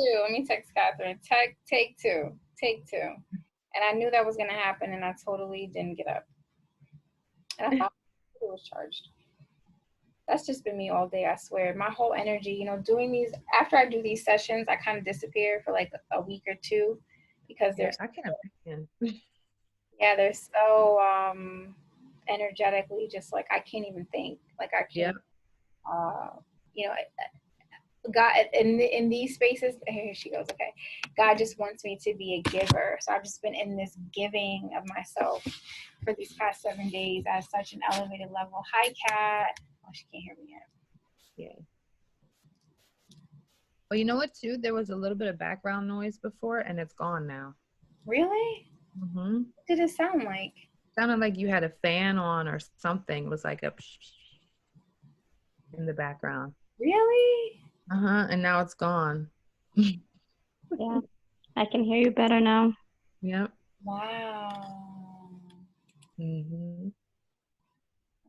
two. Let me text Catherine. Take two. Take two. And I knew that was going to happen, and I totally didn't get up. And I thought it was charged. That's just been me all day, I swear. My whole energy, doing these, after I do these sessions, I kind of disappear for like a week or two because I can imagine. Yeah, they're so energetically just like I can't even think. Like I can't. You know, God in these spaces. Here she goes. Okay, God just wants me to be a giver. So I've just been in this giving of myself for these past 7 days at such an elevated level. Hi, Kat. Oh, she can't hear me yet. Yeah. Well, you know what, too? There was a little bit of background noise before, and it's gone now. Really? Mm-hmm. What did it sound like? It sounded like you had a fan on or something. It was like a in the background. Really? Uh-huh. And now it's gone. Yeah. I can hear you better now. Yep. Wow. Mm-hmm.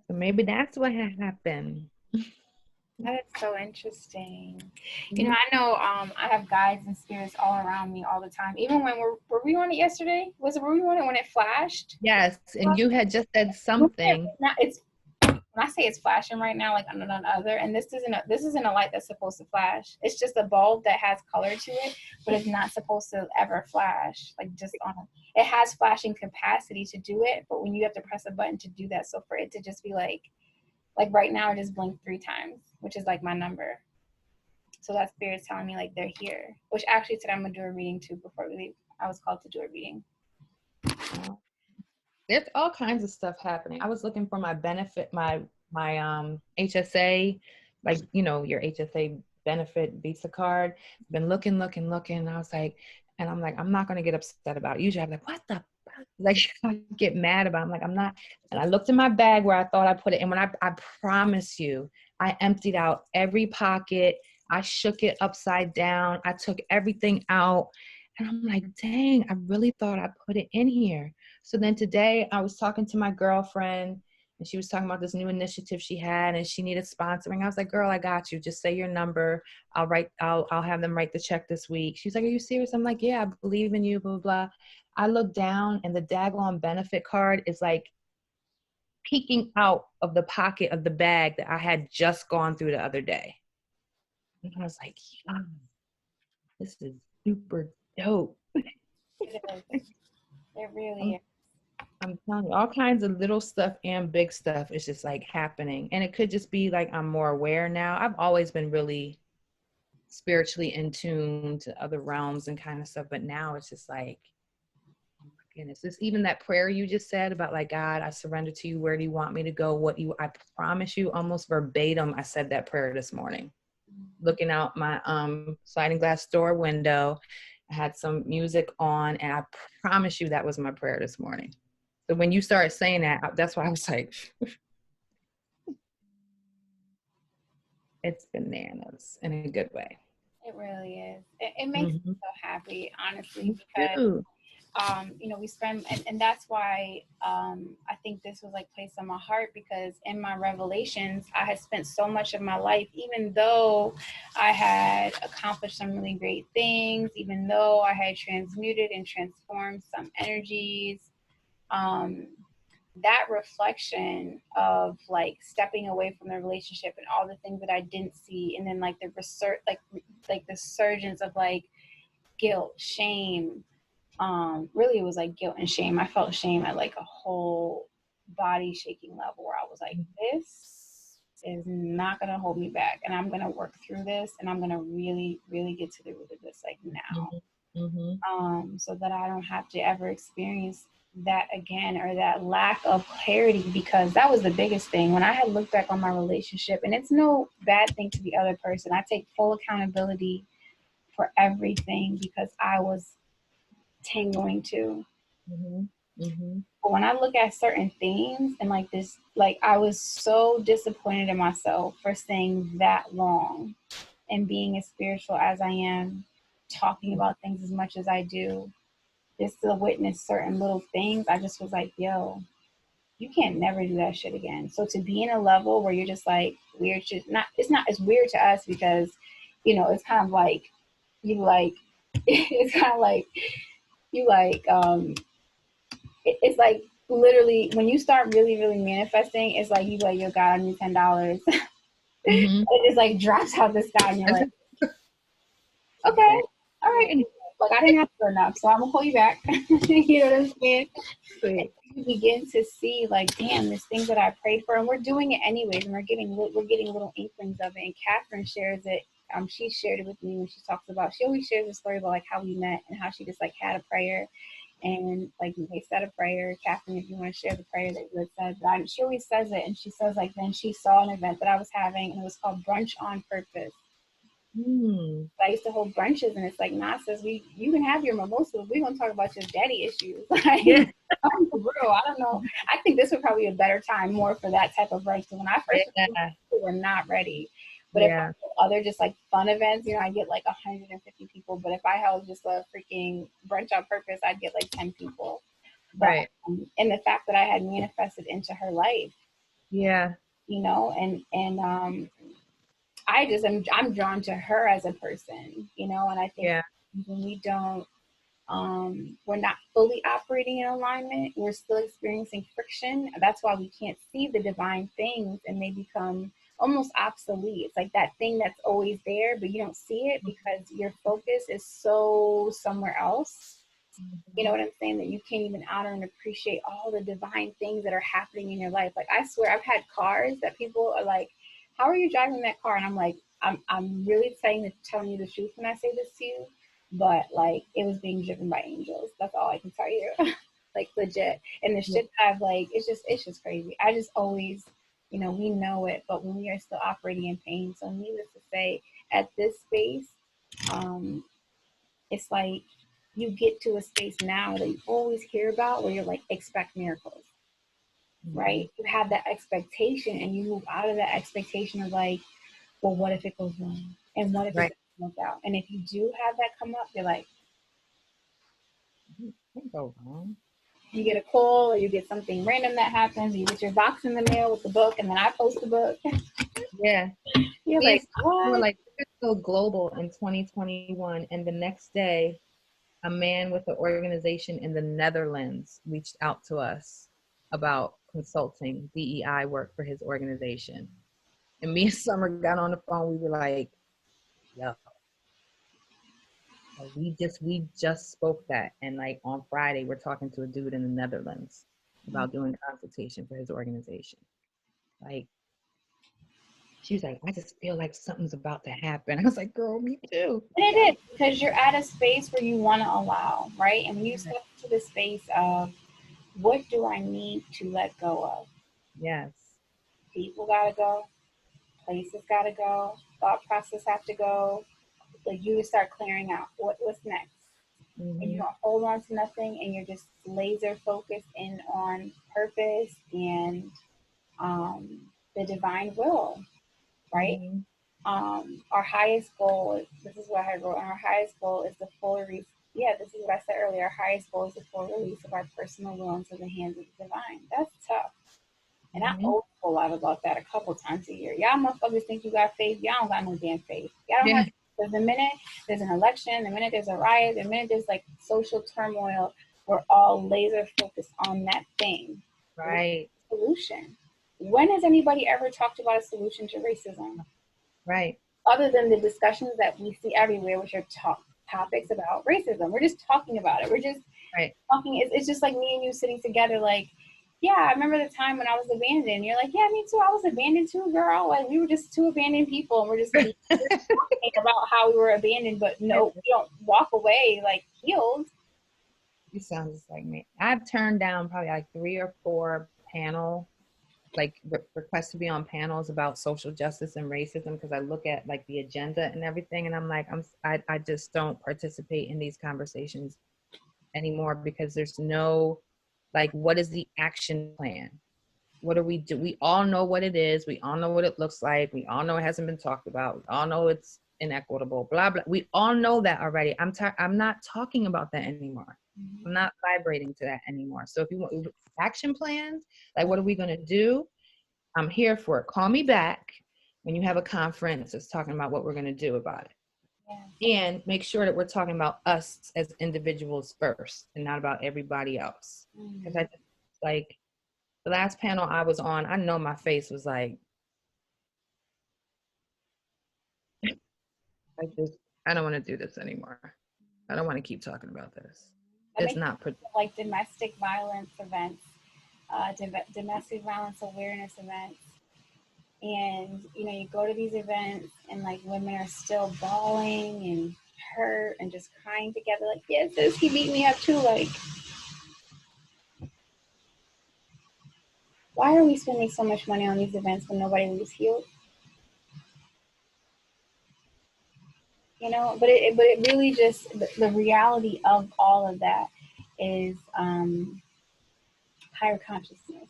So maybe that's what happened. That is so interesting. I know I have guides and spirits all around me all the time. Even when were we on it yesterday? Were we on it when it flashed? Yes, and you had just said something. Now it's when I say it's flashing right now, like on another, and this isn't a light that's supposed to flash. It's just a bulb that has color to it, but it's not supposed to ever flash. Like just on it has flashing capacity to do it, but when you have to press a button to do that, so for it to just be like right now, I just blinked 3 times, which is like my number. So that spirit's telling me like they're here. Which actually today I'm gonna do a reading too before we leave. I was called to do a reading. There's all kinds of stuff happening. I was looking for my benefit, my HSA, like your HSA benefit Visa card. Been looking. And I was like, and I'm like, I'm not gonna get upset about it. Usually I'm like, what the like I get mad about it. I'm like, I'm not. And I looked in my bag where I thought I put it, and when I promise you, I emptied out every pocket. I shook it upside down. I took everything out. And I'm like, dang, I really thought I put it in here. So then today I was talking to my girlfriend, and she was talking about this new initiative she had, and she needed sponsoring. I was like, girl, I got you. Just say your number. I'll have them write the check this week. She's like, are you serious? I'm like, yeah, I believe in you, blah, blah, blah. I look down, and the daggone benefit card is like peeking out of the pocket of the bag that I had just gone through the other day. And I was like, yeah, this is super dope. It is. It really is. I'm telling you, all kinds of little stuff and big stuff is just like happening. And it could just be like I'm more aware now. I've always been really spiritually in tune to other realms and kind of stuff. But now it's just like, oh my goodness. It's even that prayer you just said about like, God, I surrender to you. Where do you want me to go? I promise you, almost verbatim, I said that prayer this morning. Looking out my sliding glass door window. I had some music on, and I promise you that was my prayer this morning. So when you started saying that, that's why I was like, it's bananas in a good way. It really is. It makes me so happy, honestly, because we spend, and that's why I think this was like placed on my heart, because in my revelations, I had spent so much of my life, even though I had accomplished some really great things, even though I had transmuted and transformed some energies, that reflection of like stepping away from the relationship and all the things that I didn't see, and then like the research, like the surgence of like guilt, shame. Really it was like guilt and shame. I felt shame at like a whole body shaking level where I was like, this is not gonna hold me back, and I'm gonna work through this, and I'm gonna really, really get to the root of this like now. So that I don't have to ever experience that again, or that lack of clarity, because that was the biggest thing. When I had looked back on my relationship, and it's no bad thing to the other person, I take full accountability for everything because I was tingling too. But when I look at certain things and like this, like I was so disappointed in myself for staying that long and being as spiritual as I am, talking about things as much as I do, just to witness certain little things. I just was like, yo, you can't never do that shit again. So to be in a level where you're just like weird, it's weird to us because, it's kind of like you like, it's kind of like, you like, it's like literally when you start really, really manifesting, it's like you like, yo, God, I need $10. Mm-hmm. It just like drops out the sky and you're like, okay, all right. Like I didn't ask for enough, so I'm gonna pull you back. You know what I'm saying? And you begin to see like, damn, there's things that I prayed for, and we're doing it anyways, and we're getting little inklings of it. And Catherine shares it. She shared it with me when she talks about. She always shares a story about like how we met and how she just like had a prayer, and like they said a prayer. Catherine, if you want to share the prayer that you had said, but she always says it, and she says like then she saw an event that I was having, and it was called Brunch on Purpose. Mm. I used to hold brunches, and it's like, nah, says you can have your mimosas. We're gonna talk about your daddy issues. Like, Yeah. I'm for real. I don't know. I think this would probably be a better time more for that type of brunch. So when I first people were not ready. But if I had other just like fun events, I get like 150 people. But if I held just a freaking brunch on purpose, I'd get like 10 people. But, Right. And the fact that I had manifested into her life. Yeah. And I'm drawn to her as a person, and I think when we don't, we're not fully operating in alignment, we're still experiencing friction. That's why we can't see the divine things, and they become almost obsolete. It's like that thing that's always there, but you don't see it because your focus is so somewhere else. You know what I'm saying? That you can't even honor and appreciate all the divine things that are happening in your life. Like I swear, I've had cars that people are like, "How are you driving that car?" And I'm like, "I'm really telling you the truth when I say this to you, but like it was being driven by angels. That's all I can tell you, like legit." And the shit that I've like, it's just crazy. I just always, we know it, but when we are still operating in pain, so needless to say, at this space, it's like you get to a space now that you always hear about where you're like, expect miracles, right? You have that expectation and you move out of that expectation of like, well, what if it goes wrong? And what if it doesn't work out? And if you do have that come up, you're like, Can't go wrong. You get a call or you get something random that happens, you get your box in the mail with the book, and then I post the book. Yeah. You're like, what? We're like, it's so global in 2021. And the next day, a man with an organization in the Netherlands reached out to us about consulting DEI work for his organization. And me and Summer got on the phone. We were like, yo, we just spoke that. And like on Friday, we're talking to a dude in the Netherlands about doing consultation for his organization. Like, she was like, I just feel like something's about to happen. I was like, girl, me too. And it is, because you're at a space where you want to allow, right? And when you step to the space of, what do I need to let go of? Yes. People gotta go, places gotta go, thought process have to go. Like you start clearing out what's next. And you don't hold on to nothing, and you're just laser focused in on purpose and the divine will, right? Our highest goal, this is what I wrote, our highest goal is the full release. Yeah, this is what I said earlier. Our highest goal is the full release of our personal will into the hands of the divine. That's tough. And I always go live about that a couple times a year. Y'all motherfuckers think you got faith. Y'all don't got no damn faith. Y'all don't have, because the minute there's an election, the minute there's a riot, the minute there's like social turmoil, we're all laser focused on that thing. Right. Solution. When has anybody ever talked about a solution to racism? Right. Other than the discussions that we see everywhere, which are topics about racism. We're just talking about it. We're just talking. It's just like me and you sitting together like, yeah, I remember the time when I was abandoned. You're like, yeah, me too. I was abandoned too, girl. Like we were just two abandoned people, and we're just talking about how we were abandoned. But no, we don't walk away like healed. You sound just like me. I've turned down probably like 3 or 4 panel, like requests to be on panels about social justice and racism, because I look at like the agenda and everything, and I'm like, I just don't participate in these conversations anymore, because there's no, like, what is the action plan? What do? We all know what it is. We all know what it looks like. We all know it hasn't been talked about. We all know it's inequitable, blah, blah. We all know that already. I'm not talking about that anymore. I'm not vibrating to that anymore. So if you want action plans, like what are we going to do? I'm here for it. Call me back when you have a conference that's talking about what we're going to do about it. and make sure that we're talking about us as individuals first and not about everybody else. Because I just, like, the last panel I was on, I know my face was like, I don't want to do this anymore. I don't want to keep talking about this. It's not like domestic violence events, domestic violence awareness events. And, you know, you go to these events and like women are still bawling and hurt and just crying together. Like, yes, sis, he beat me up too. Like, why are we spending so much money on these events when nobody leaves healed? You know, but it really just, the reality of all of that is higher consciousness,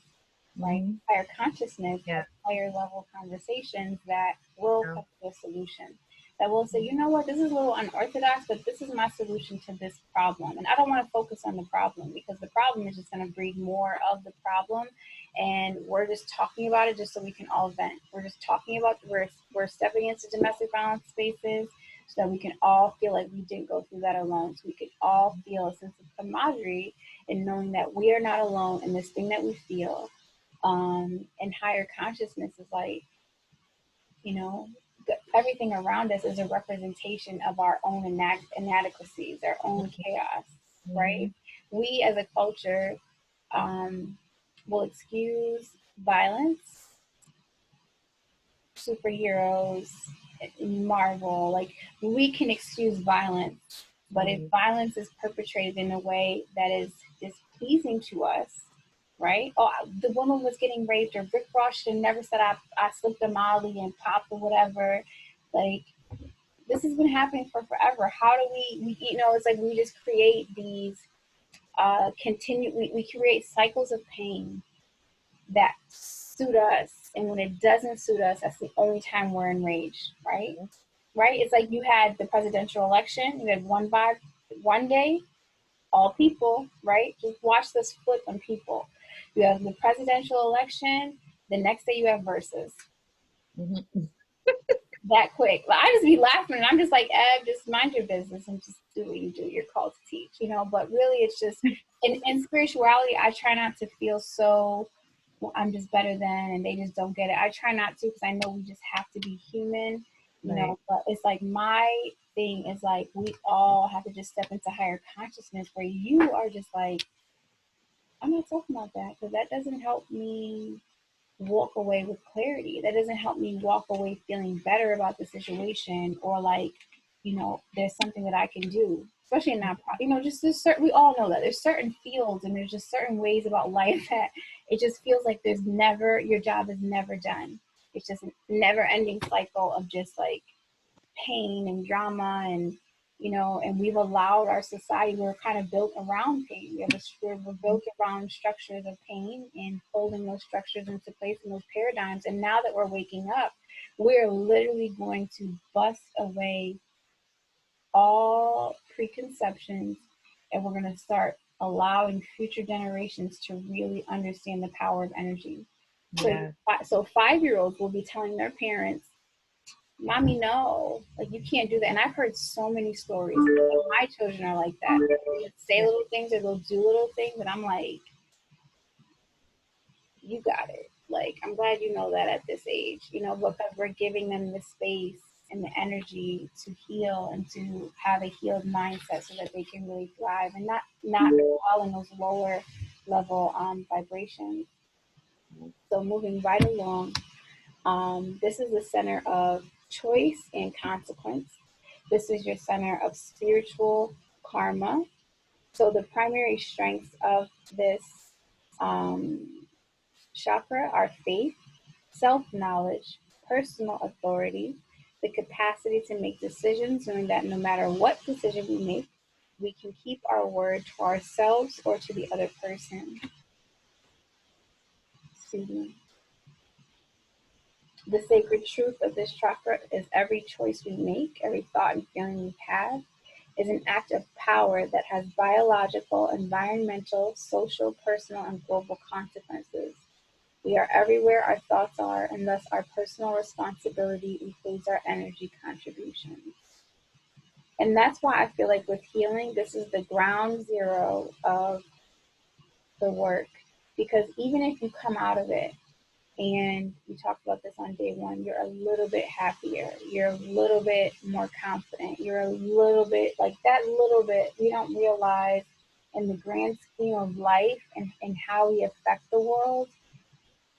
right? Higher consciousness, higher level conversations that will come to a solution. That will say, you know what, this is a little unorthodox, but this is my solution to this problem. And I don't want to focus on the problem, because the problem is just going to breed more of the problem. And we're just talking about it just so we can all vent. We're just talking about, we're stepping into domestic violence spaces so that we can all feel like we didn't go through that alone. So we can all feel a sense of camaraderie and knowing that we are not alone in this thing that we feel. And higher consciousness is like, you know, everything around us is a representation of our own inadequacies, our own chaos, right? We as a culture will excuse violence, superheroes, Marvel, like we can excuse violence, but if violence is perpetrated in a way that is displeasing to us, right? Oh, the woman was getting raped, or Rick Ross should have never said I slipped a Molly and popped or whatever. Like, this has been happening for forever. How do we you know, it's like we just create these we create cycles of pain that suit us, and when it doesn't suit us, that's the only time we're enraged, right? Right? It's like you had the presidential election, you had one day, all people, right? Just watch this flip on people. You have the presidential election, the next day you have verses. That quick. I just be laughing and I'm just like, just mind your business and just do what you do. You're called to teach, you know, but really it's just, in spirituality, I try not to feel so, well, I'm just better than, and they just don't get it. I try not to, because I know we just have to be human, you know, but it's like my thing is like, we all have to just step into higher consciousness where you are just like, I'm not talking about that, because that doesn't help me walk away with clarity. That doesn't help me walk away feeling better about the situation, or like, you know, there's something that I can do, especially in that, you know, just this certain, we all know that there's certain fields and there's just certain ways about life that it just feels like there's never, your job is never done. It's just a never ending cycle of just like pain and drama, and you know, and we've allowed our society, we're kind of built around pain. We're built around structures of pain and holding those structures into place in those paradigms. And now that we're waking up, we're literally going to bust away all preconceptions, and we're going to start allowing future generations to really understand the power of energy. So 5-year-olds will be telling their parents, Mommy, no, like you can't do that. And I've heard so many stories. My children are like that. They'll say little things or they'll do little things, and I'm like, you got it. Like, I'm glad you know that at this age, you know, because we're giving them the space and the energy to heal and to have a healed mindset so that they can really thrive and not fall in those lower level vibrations. So moving right along, this is the center of choice and consequence. This is your center of spiritual karma. So the primary strengths of this chakra are faith, self-knowledge, personal authority, the capacity to make decisions, knowing that no matter what decision we make, we can keep our word to ourselves or to the other person. Excuse me. The sacred truth of this chakra is every choice we make, every thought and feeling we have, is an act of power that has biological, environmental, social, personal, and global consequences. We are everywhere our thoughts are, and thus our personal responsibility includes our energy contributions. And that's why I feel like with healing, this is the ground zero of the work. Because even if you come out of it, and we talked about this on day one, you're a little bit happier, you're a little bit more confident, you're a little bit like that little bit we don't realize in the grand scheme of life and how we affect the world.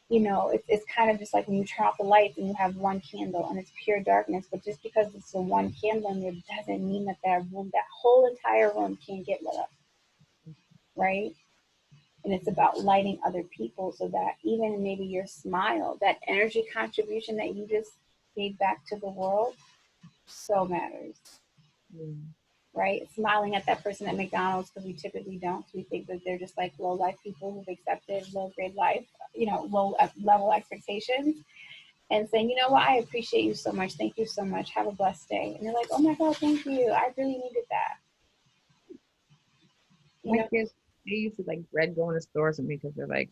You know, it's kind of just like when you turn off the lights and you have one candle and it's pure darkness, but just because it's the one candle in there doesn't mean that that room, that whole entire room can't get lit up, right? And it's about lighting other people so that even maybe your smile, that energy contribution that you just gave back to the world, so matters, right? Smiling at that person at McDonald's, because we typically don't. We think that they're just like low life people who've accepted low grade life, you know, low level expectations, and saying, you know what, I appreciate you so much. Thank you so much. Have a blessed day. And they're like, oh my God, thank you. I really needed that. You My know, kids, they used to like dread going to stores with me because they're like,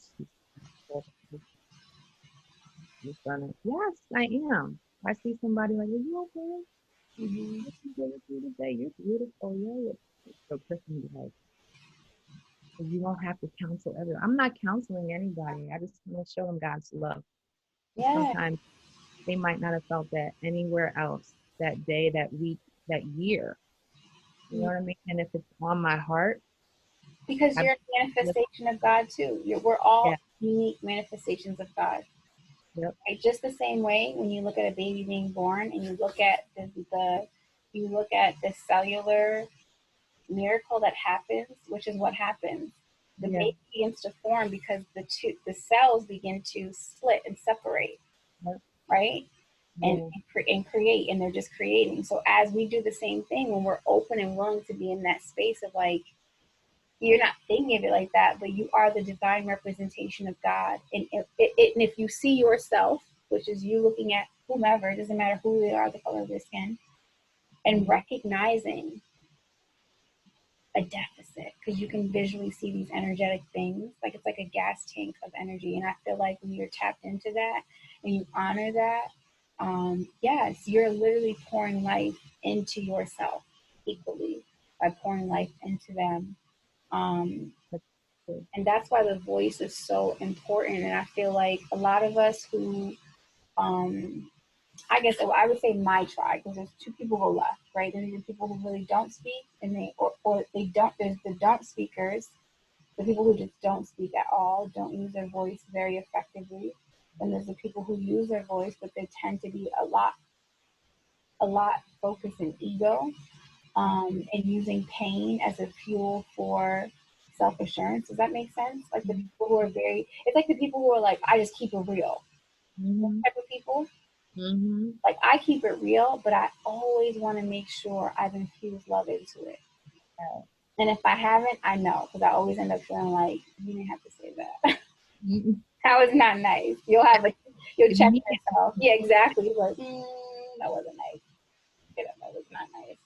"You're gonna-" yes, I am. I see somebody like, are you okay? mm-hmm. What's good with you today? You're beautiful. Yeah. So Kristen be like, you don't have to counsel everyone. I'm not counseling anybody. I just want to show them God's love. Yeah, Sometimes they might not have felt that anywhere else that day, that week, that year. You know what I mean? And if it's on my heart, because I you're a manifestation of God too. We're all yeah, unique manifestations of God. yep, Right? Just the same way when you look at a baby being born and you look at the cellular miracle that happens, which is what happens. The yeah, baby begins to form because the cells begin to split and separate, yep, right? And, yeah, and create, and they're just creating. So as we do the same thing, when we're open and willing to be in that space of like, you're not thinking of it like that, but you are the divine representation of God. And if you see yourself, which is you looking at whomever, it doesn't matter who they are, the color of their skin, and recognizing a deficit, because you can visually see these energetic things, like it's like a gas tank of energy. And I feel like when you're tapped into that and you honor that, yes, you're literally pouring life into yourself equally by pouring life into them. Um, that's true. and that's why the voice is so important. And I feel like a lot of us who, um, I guess I would say my tribe, because there's two people who are left, right? There's the people who really don't speak, and or they don't. There's the don't speakers, the people who just don't speak at all, don't use their voice very effectively. And there's the people who use their voice, but they tend to be a lot focused in ego, and using pain as a fuel for self assurance. Does that make sense? Like the people who are it's like the people who are like, I just keep it real. Those Mm-hmm. type of people. Mm-hmm. Like I keep it real, but I always want to make sure I've infused love into it. And if I haven't, I know, because I always end up feeling like you didn't have to say that. Mm-hmm. That was not nice. You'll check Immediately. yourself. Yeah, exactly. You're like, that wasn't nice. That was not nice.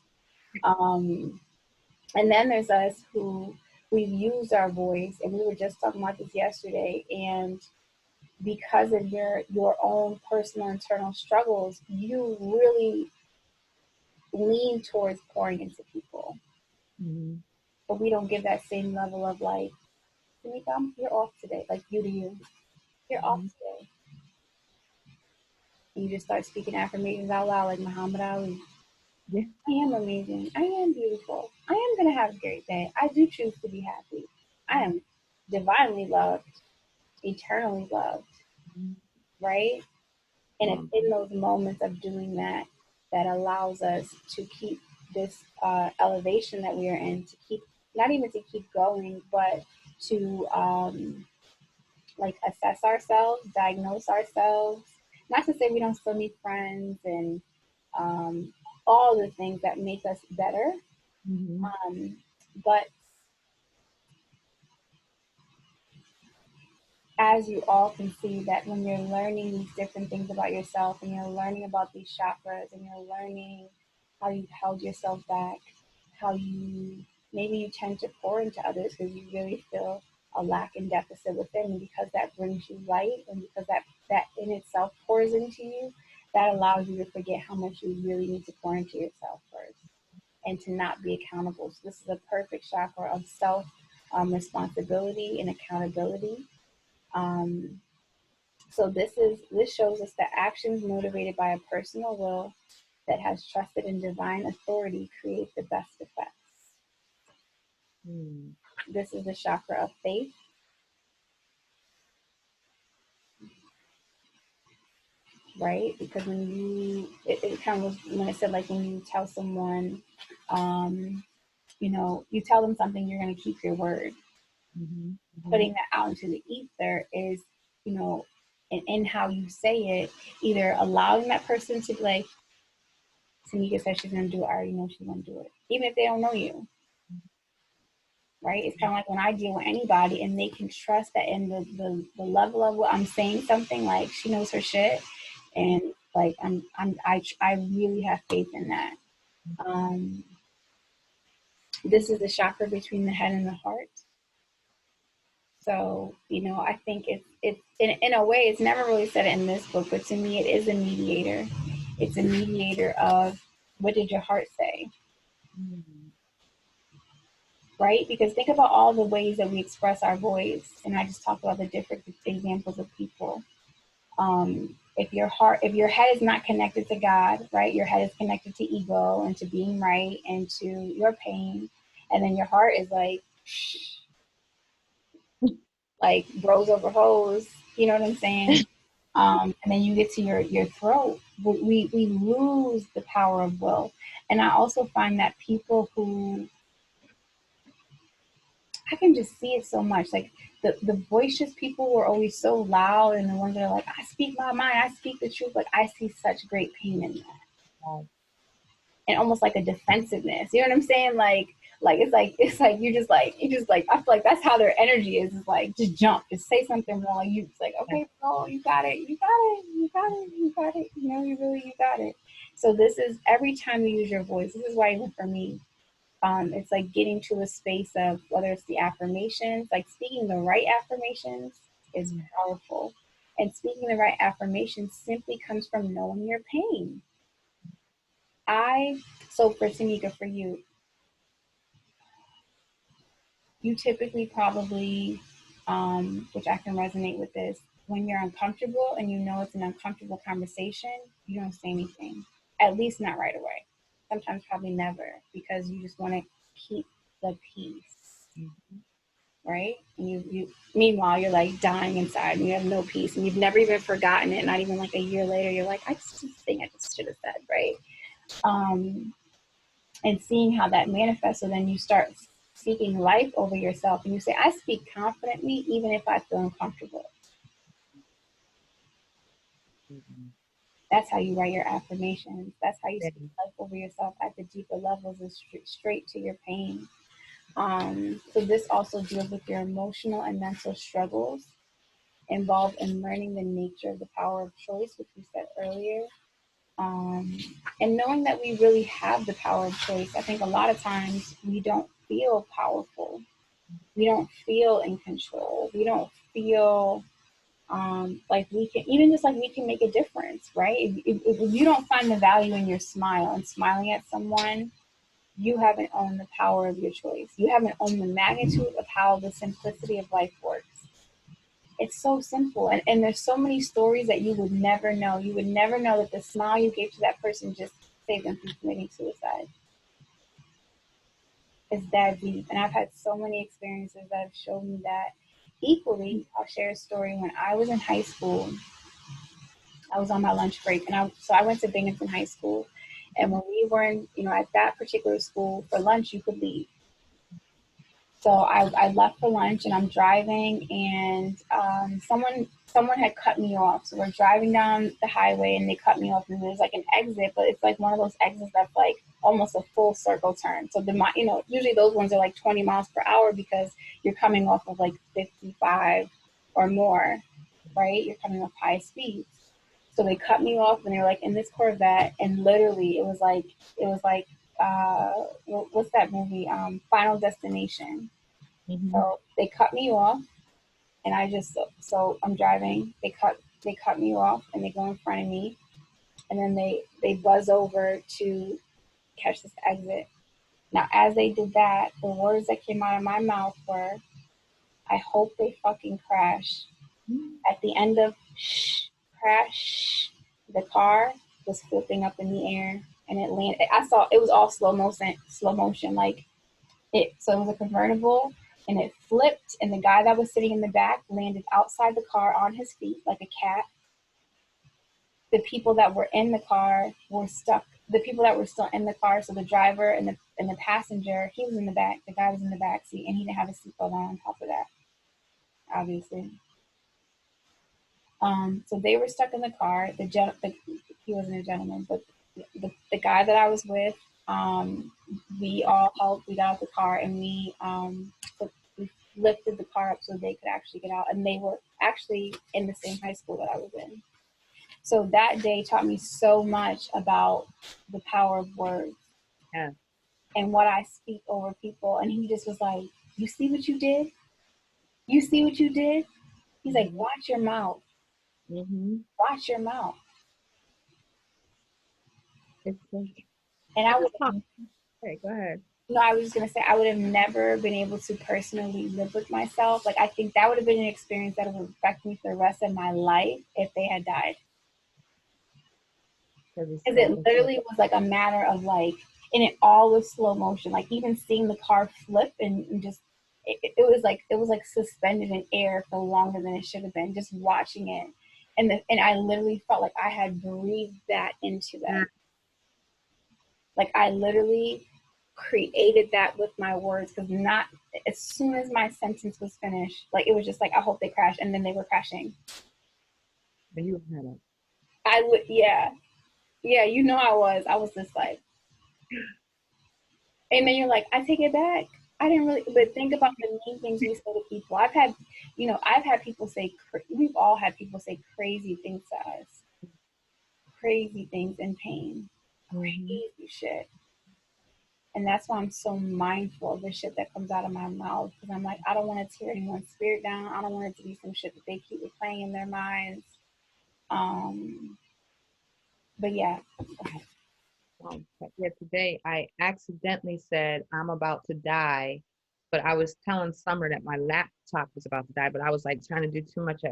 And then there's us who we've used our voice, and we were just talking about this yesterday. And because of your own personal internal struggles, you really lean towards pouring into people. Mm-hmm. But we don't give that same level of like, Tamika, you're off today. Like you to you. You're off Mm-hmm. today. And you just start speaking affirmations out loud like Muhammad Ali. Yeah. I am amazing. I am beautiful. I am going to have a great day. I do choose to be happy. I am divinely loved, eternally loved, right? And it's in those moments of doing that that allows us to keep this elevation that we are in, to keep, not even to keep going, but to like assess ourselves, diagnose ourselves. Not to say we don't still need friends and um, all the things that make us better, Mm-hmm. but as you all can see, that when you're learning these different things about yourself and you're learning about these chakras and you're learning how you've held yourself back, how you maybe you tend to pour into others because you really feel a lack and deficit within, and because that brings you light and because that in itself pours into you, that allows you to forget how much you really need to pour into yourself first. and to not be accountable. So this is a perfect chakra of self responsibility and accountability. Um, so this shows us that actions motivated by a personal will that has trusted in divine authority create the best effects. This is the chakra of faith. Right? Because when it kind of was when it said like when you tell someone, you tell them something, you're going to keep your word. Putting that out into the ether is, in how you say it, either allowing that person to be like, Tamika said she's going to do it, I already know she's going to do it, even if they don't know you. Right? It's kind of like when I deal with anybody and they can trust that in the level of what I'm saying something, like she knows her shit, and like I really have faith in that. This is the chakra between the head and the heart. So, I think it's in a way, it's never really said it in this book, but to me, it is a mediator. It's a mediator of what did your heart say? Right? Because think about all the ways that we express our voice. And I just talked about the different examples of people. If your head is not connected to God, right? Your head is connected to ego and to being right and to your pain. And then your heart is like rose over hose, you know what I'm saying? And then you get to your throat. We lose the power of will. And I also find that people who, I can just see it so much, like the boisterous people who are always so loud, and the ones that are like, I speak my mind, I speak the truth. Like I see such great pain in that. And almost like a defensiveness. You know what I'm saying? Like it's like you just like I feel like that's how their energy is. It's like just jump, just say something wrong. You just like, okay, bro, you got it, you got it, you got it, you got it. You got it. So this is every time you use your voice. This is why even for me, it's like getting to a space of whether it's the affirmations, like speaking the right affirmations is powerful. And speaking the right affirmations simply comes from knowing your pain. So for Tamika, for you typically probably, which I can resonate with this, when you're uncomfortable and you know it's an uncomfortable conversation, you don't say anything, at least not right away. Sometimes probably never, because you just want to keep the peace, right? And you meanwhile, you're like dying inside and you have no peace and you've never even forgotten it. Not even like a year later, you're like, I just think I just should have said, right? And seeing how that manifests. So then you start speaking life over yourself and you say, I speak confidently, even if I feel uncomfortable. That's how you write your affirmations. That's how you speak life over yourself at the deeper levels, is straight to your pain. So this also deals with your emotional and mental struggles involved in learning the nature of the power of choice, which we said earlier. And knowing that we really have the power of choice. I think a lot of times we don't feel powerful. We don't feel in control. We don't feel like we can, even just like we can make a difference, right? If you don't find the value in your smile and smiling at someone, you haven't owned the power of your choice. You haven't owned the magnitude of how the simplicity of life works. It's so simple. And there's so many stories that you would never know. You would never know that the smile you gave to that person just saved them from committing suicide. It's that deep. And I've had so many experiences that have shown me that. Equally, I'll share a story. When I was in high school, I was on my lunch break, and I went to Binghamton High School. And when we were in, at that particular school, for lunch, you could leave. So I left for lunch and I'm driving, and someone had cut me off. So we're driving down the highway and they cut me off, and there's like an exit, but it's like one of those exits that's like almost a full circle turn. So usually those ones are like 20 miles per hour because you're coming off of like 55 or more, right? You're coming off high speeds. So they cut me off and they were like in this Corvette, and literally it was like what's that movie? Final Destination. So they cut me off, and so I'm driving. They cut me off, and they go in front of me, and then they buzz over to catch this exit. Now, as they did that, the words that came out of my mouth were, I hope they fucking crash. At the end of crash, the car was flipping up in the air and it landed. I saw it was all slow motion. Like so it was a convertible and it flipped and the guy that was sitting in the back landed outside the car on his feet like a cat. The people that were in the car were stuck. The people that were still in the car, so the driver and the passenger, he was in the back. The guy was in the back seat and he didn't have a seatbelt on top of that, obviously. So they were stuck in the car. He wasn't a gentleman, but the guy that I was with, we all helped. We got out the car and we lifted the car up so they could actually get out. And they were actually in the same high school that I was in. So that day taught me so much about the power of words and what I speak over people. And he just was like, "You see what you did? You see what you did?" He's like, "Watch your mouth. Watch your mouth." It's so, And I would. Okay, go ahead. No, I was just gonna say I would have never been able to personally live with myself. Like I think that would have been an experience that would affect me for the rest of my life if they had died. Because it literally was like a matter of like, and it all was slow motion. Like even seeing the car flip and just, it was like suspended in air for longer than it should have been. Just watching it, and I literally felt like I had breathed that into them. Like I literally created that with my words because not as soon as my sentence was finished, like it was just like I hope they crash, and then they were crashing. And you had it. I would, yeah, you know I was just like, and then you're like, I take it back. I didn't really, but think about the mean things we say to people. I've had people say, we've all had people say crazy things to us, crazy things in pain, crazy shit. And that's why I'm so mindful of the shit that comes out of my mouth. Because I'm like, I don't want to tear anyone's spirit down. I don't want it to be some shit that they keep replaying in their minds. But yeah. Yeah, today I accidentally said I'm about to die, but I was telling Summer that my laptop was about to die, but I was like trying to do too much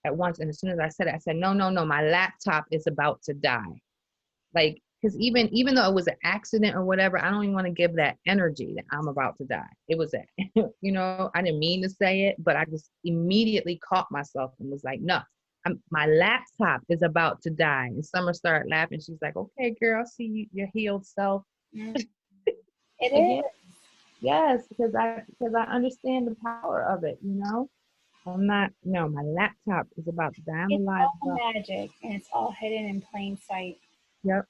at once. And as soon as I said it, I said, no, my laptop is about to die. Like, because even though it was an accident or whatever, I don't even want to give that energy that I'm about to die. It was that, I didn't mean to say it, but I just immediately caught myself and was like, no, my laptop is about to die. And Summer started laughing. She's like, okay, girl, see you, your healed self. It is. Yes, because I understand the power of it, I'm not, no, my laptop is about to die. I'm alive. It's all magic and it's all hidden in plain sight. Yep.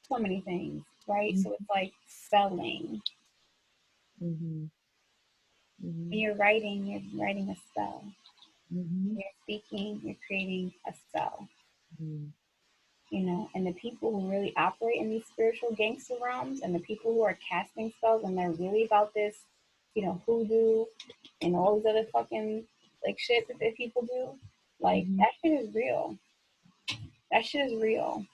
So many things, right? So it's like spelling. When you're writing a spell. When you're speaking, you're creating a spell. And the people who really operate in these spiritual gangster realms and the people who are casting spells and they're really about this, hoodoo and all these other fucking like shit that the people do, like that shit is real. That shit is real.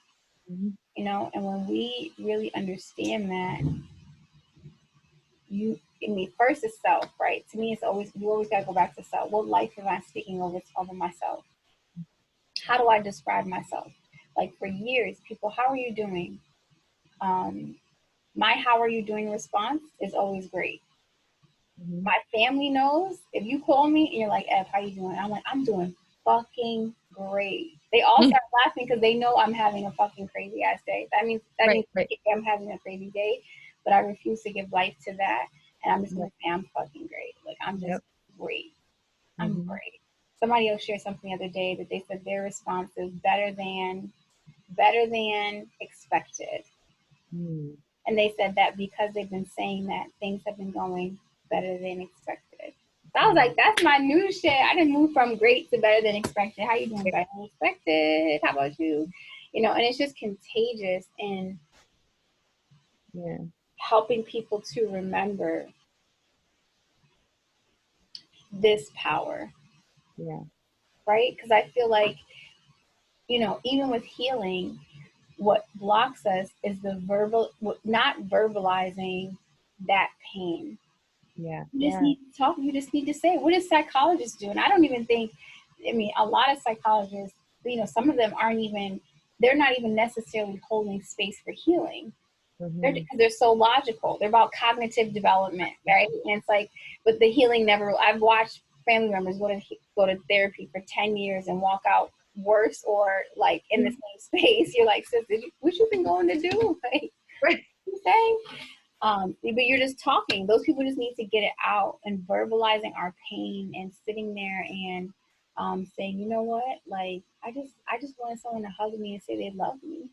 And when we really understand that, first is self, right? To me, you always gotta go back to self. What life am I speaking over myself? How do I describe myself? Like for years, people, how are you doing? My how are you doing response is always great. My family knows if you call me and you're like, F, how you doing? I'm like, I'm doing fucking great. They all start laughing because they know I'm having a fucking crazy ass day. That means I'm having a crazy day, but I refuse to give life to that. And I'm just gonna say I'm fucking great. Like I'm just great. I'm great. Somebody else shared something the other day that they said their response is better than expected. And they said that because they've been saying that things have been going better than expected. So I was like, that's my new shit. I didn't move from great to better than expected. How you doing better than expected? How about you? And it's just contagious in helping people to remember this power. Yeah. Right? Because I feel like, even with healing, what blocks us is the not verbalizing that pain. Yeah. You just Yeah. need to talk. You just need to say, what does psychologists do? And I don't even think, I mean, a lot of psychologists, you know, some of them they're not even necessarily holding space for healing. They're so logical. They're about cognitive development, right? And it's like, but the healing never. I've watched family members go to therapy for 10 years and walk out worse or like in the same space. You're like, sis, what you been going to do? Like, Right. you saying? But you're just talking. Those people just need to get it out and verbalizing our pain and sitting there and saying, you know what? Like, I just wanted someone to hug me and say they love me.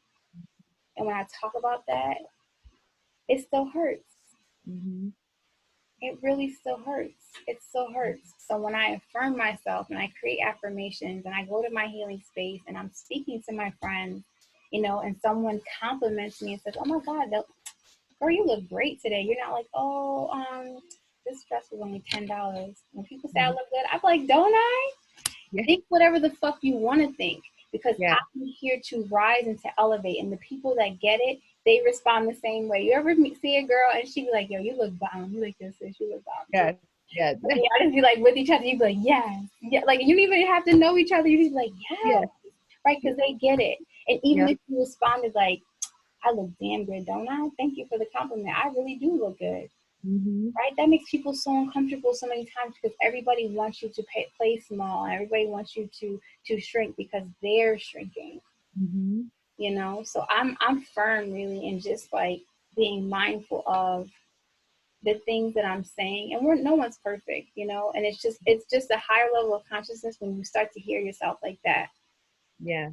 And when I talk about that, it still hurts. Mm-hmm. It really still hurts. It still hurts. So when I affirm myself and I create affirmations and I go to my healing space and I'm speaking to my friends, you know, and someone compliments me and says, "Oh my God, girl, you look great today." You're not like, "Oh, this dress was only $10." When people say I look good, I'm like, "Don't I?" Yeah. Think whatever the fuck you want to think, because Yeah. I'm here to rise and to elevate. And the people that get it, they respond the same way. You ever see a girl and she be like, "Yo, you look bomb." You like this, sis, you look bomb. Yeah. Yeah. And y'all just be like with each other. You be like, "Yes, yeah." Like you don't even have to know each other. You just be like, "Yes," Yeah. right? Because they get it. And even Yeah. if you responded like, "I look damn good, don't I? Thank you for the compliment. I really do look good." Mm-hmm. Right? That makes people so uncomfortable so many times because everybody wants you to play small and everybody wants you to shrink because they're shrinking. Mm-hmm. You know, so I'm firm really in just like being mindful of the things that I'm saying, and no one's perfect, you know, and it's just a higher level of consciousness when you start to hear yourself like that. Yeah.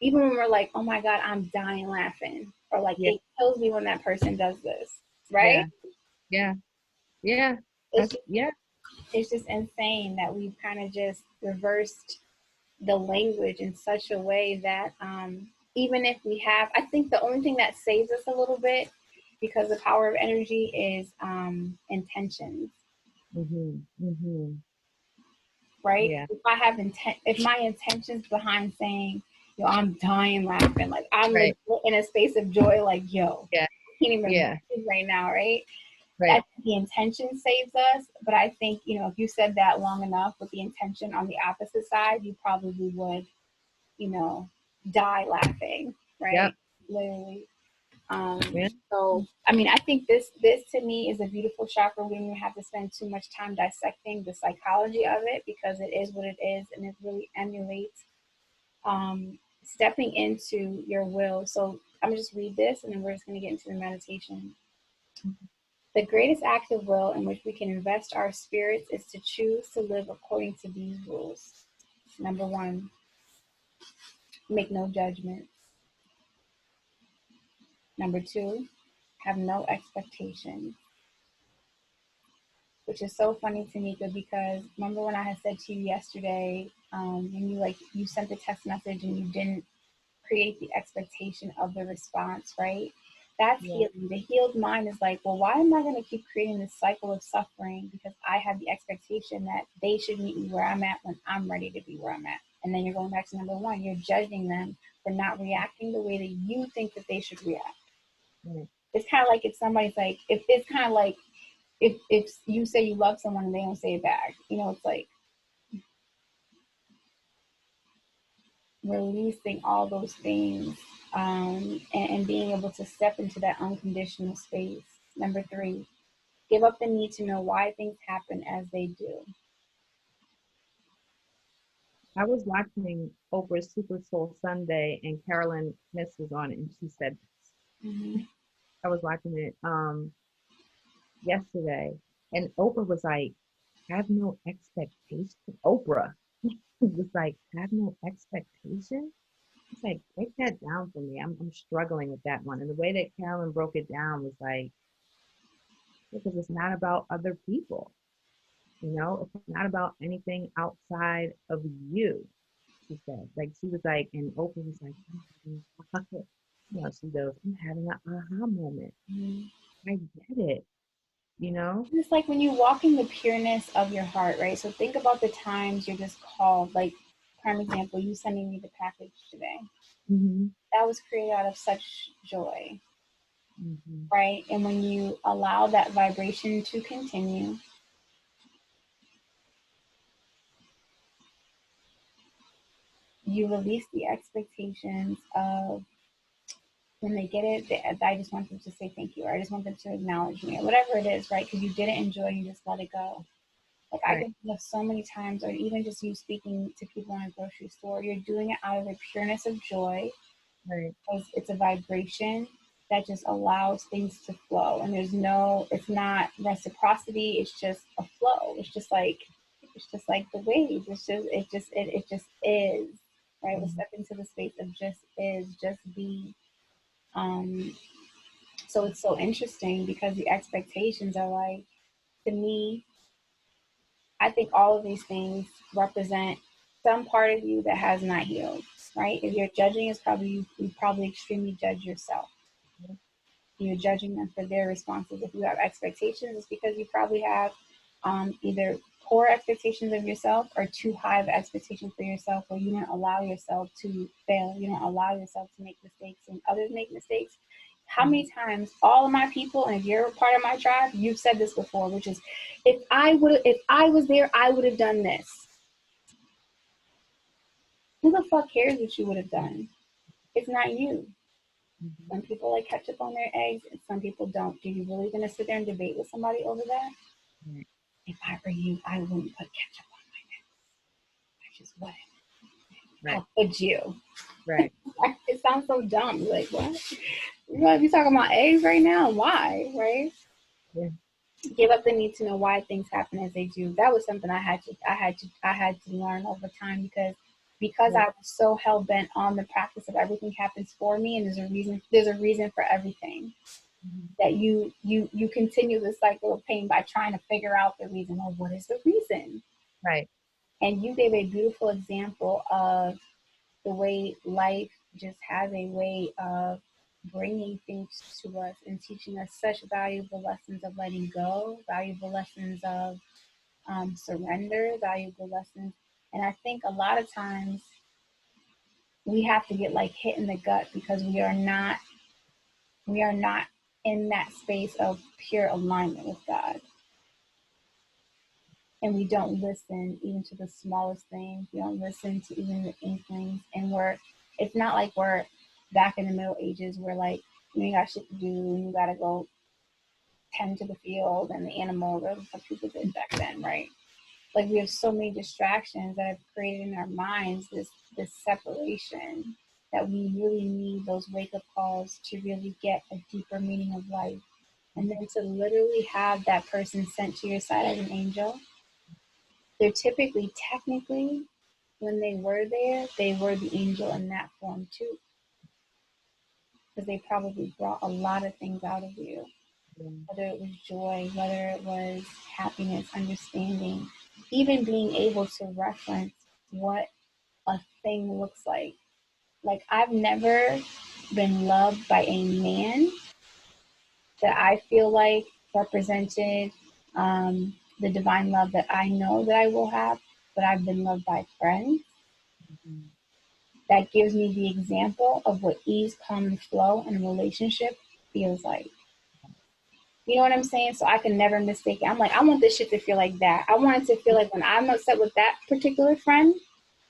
Even when we're like, "Oh my God, I'm dying laughing," or like, Yeah. "It kills me when that person does this," right? Yeah. Yeah. Yeah. It's Yeah. it's just insane that we've kind of just reversed the language in such a way that even if we have, I think the only thing that saves us a little bit because the power of energy is intentions, Mm-hmm. Mm-hmm. right? Yeah. If my intentions behind saying, "Yo, I'm dying laughing," like I'm Right. legit in a space of joy, like, "Yo, Yeah. I can't even Yeah. breathe right now," right? I Right. think the intention saves us, but I think, you know, if you said that long enough with the intention on the opposite side, you probably would, you know, die laughing, right? Yep. Literally. Yeah. So, I mean, I think this to me is a beautiful chakra. We don't even have to spend too much time dissecting the psychology of it because it is what it is, and it really emulates stepping into your will. So I'm gonna just read this, and then we're just gonna get into the meditation. The greatest act of will in which we can invest our spirits is to choose to live according to these rules. Number one, make no judgments. Number two, have no expectations. Which is so funny to me because remember when I had said to you yesterday, when you sent the text message and you didn't create the expectation of the response, right? That's Yeah. healing. The healed mind is like, well, why am I going to keep creating this cycle of suffering because I have the expectation that they should meet me where I'm at when I'm ready to be where I'm at. And then you're going back to number one, you're judging them for not reacting the way that you think that they should react. Right. It's kind of like if somebody's like, if it's kind of like if you say you love someone and they don't say it back, you know, it's like releasing all those things and being able to step into that unconditional space. Number three, give up the need to know why things happen as they do. I was watching Oprah's Super Soul Sunday and Carolyn Miss was on it and she said this. Mm-hmm. I was watching it yesterday and Oprah was like, have no expectation. Oprah was like, have no expectation. It's like, break that down for me. I'm struggling with that one. And the way that Carolyn broke it down was like, because it's not about other people, you know, it's not about anything outside of you, she said. Like, she was like, and Oprah was like, you know, she goes, I'm having an aha moment. Mm-hmm. I get it, you know? It's like when you walk in the pureness of your heart, right? So think about the times you're just called, like, prime example, you sending me the package today. Mm-hmm. that was created out of such joy, Mm-hmm. right? And when you allow that vibration to continue, you release the expectations of when they get it, I just want them to say thank you, or I just want them to acknowledge me, or whatever it is, right? Because you didn't enjoy, you just let it go. Like I Right. can think of so many times, or even just you speaking to people in a grocery store, you're doing it out of the pureness of joy, Right. because it's a vibration that just allows things to flow. And it's not reciprocity. It's just a flow. It's just like the waves. It just is, right? Mm-hmm. We'll step into the space of just is, just be. Um, so it's so interesting because the expectations are like, to me, I think all of these things represent some part of you that has not healed, right? If you're judging, it's probably you probably extremely judge yourself. You're judging them for their responses. If you have expectations, it's because you probably have either poor expectations of yourself or too high of expectations for yourself, where you don't allow yourself to fail. You don't allow yourself to make mistakes and others make mistakes. How many times all of my people, and if you're a part of my tribe, you've said this before, which is, if I was there, I would have done this. Who the fuck cares what you would have done? It's not you. Mm-hmm. Some people like ketchup on their eggs, and some people don't. Do you really gonna sit there and debate with somebody over that? Right. If I were you, I wouldn't put ketchup on my eggs. I just wouldn't. Right. How could you? Right. It sounds so dumb. You're like, what? You want to be talking about eggs right now? Why? Right? Yeah. Give up the need to know why things happen as they do. That was something I had to learn over time, because Yeah. I was so hell bent on the practice of everything happens for me, and there's a reason for everything. Mm-hmm. That you continue the cycle of pain by trying to figure out the reason. Well, what is the reason? Right. And you gave a beautiful example of the way life just has a way of bringing things to us and teaching us such valuable lessons of letting go, valuable lessons of surrender, valuable lessons. And I think a lot of times we have to get like hit in the gut because we are not in that space of pure alignment with God. And we don't listen even to the smallest things. We don't listen to even the inklings. And it's not like we're back in the Middle Ages where like you ain't got shit to do and you gotta go tend to the field and the animals, or what people did back then, right? Like we have so many distractions that have created in our minds this separation, that we really need those wake up calls to really get a deeper meaning of life. And then to literally have that person sent to your side as an angel. They're typically, technically, when they were there, they were the angel in that form too, because they probably brought a lot of things out of you, Yeah. whether it was joy, whether it was happiness, understanding, even being able to reference what a thing looks like. Like, I've never been loved by a man that I feel like represented the divine love that I know that I will have, but I've been loved by friends Mm-hmm. that gives me the example of what ease, calm, and flow in a relationship feels like. You know what I'm saying? So I can never mistake it. I'm like, I want this shit to feel like that. I want it to feel like when I'm upset with that particular friend,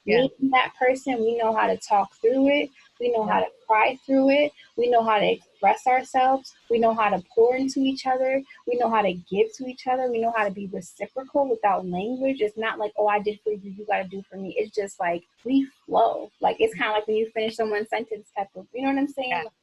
Yeah. me and that person, we know how to talk through it. We know how Yep. to cry through it. We know how to express ourselves. We know how to pour into each other. We know how to give to each other. We know how to be reciprocal without language. It's not like, oh, I did for you, you got to do for me. It's just like we flow. Like it's kind of like when you finish someone's sentence type of, you know what I'm saying? Yeah. Like,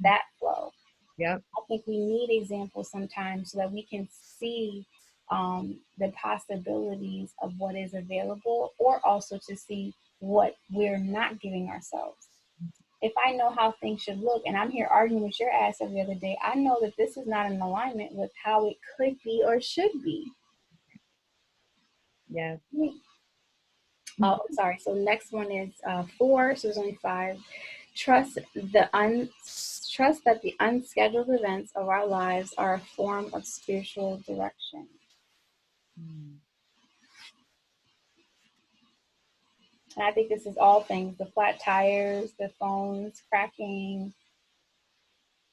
that flow. Yep. I think we need examples sometimes so that we can see the possibilities of what is available, or also to see what we're not giving ourselves. If I know how things should look and I'm here arguing with your ass every other day, I know that this is not in alignment with how it could be or should be. Yeah. Oh, sorry. So next one is 4. So there's only 5. Trust trust that the unscheduled events of our lives are a form of spiritual direction. Mm. And I think this is all things, the flat tires, the phones cracking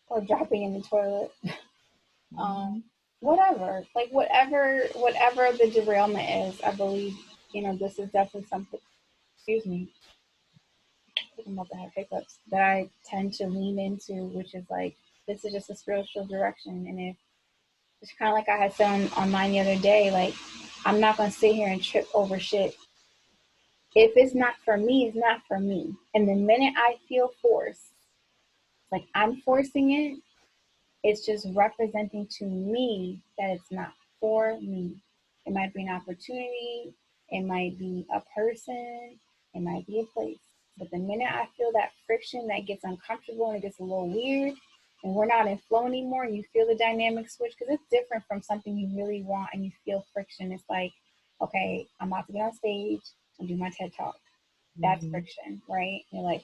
or dropping in the toilet. Mhm. Whatever, like whatever the derailment is, I believe, this is definitely something, excuse me, I'm about to have hiccups, that I tend to lean into, which is like, this is just a spiritual direction. And if it's kind of like I had said on mine the other day, like, I'm not going to sit here and trip over shit. If it's not for me, it's not for me. And the minute I feel force, like I'm forcing it, it's just representing to me that it's not for me. It might be an opportunity, it might be a person, it might be a place. But the minute I feel that friction, that gets uncomfortable and it gets a little weird, and we're not in flow anymore, and you feel the dynamic switch, because it's different from something you really want and you feel friction. It's like, okay, I'm about to get on stage and do my TED talk. That's Mhm. friction, right? You're like,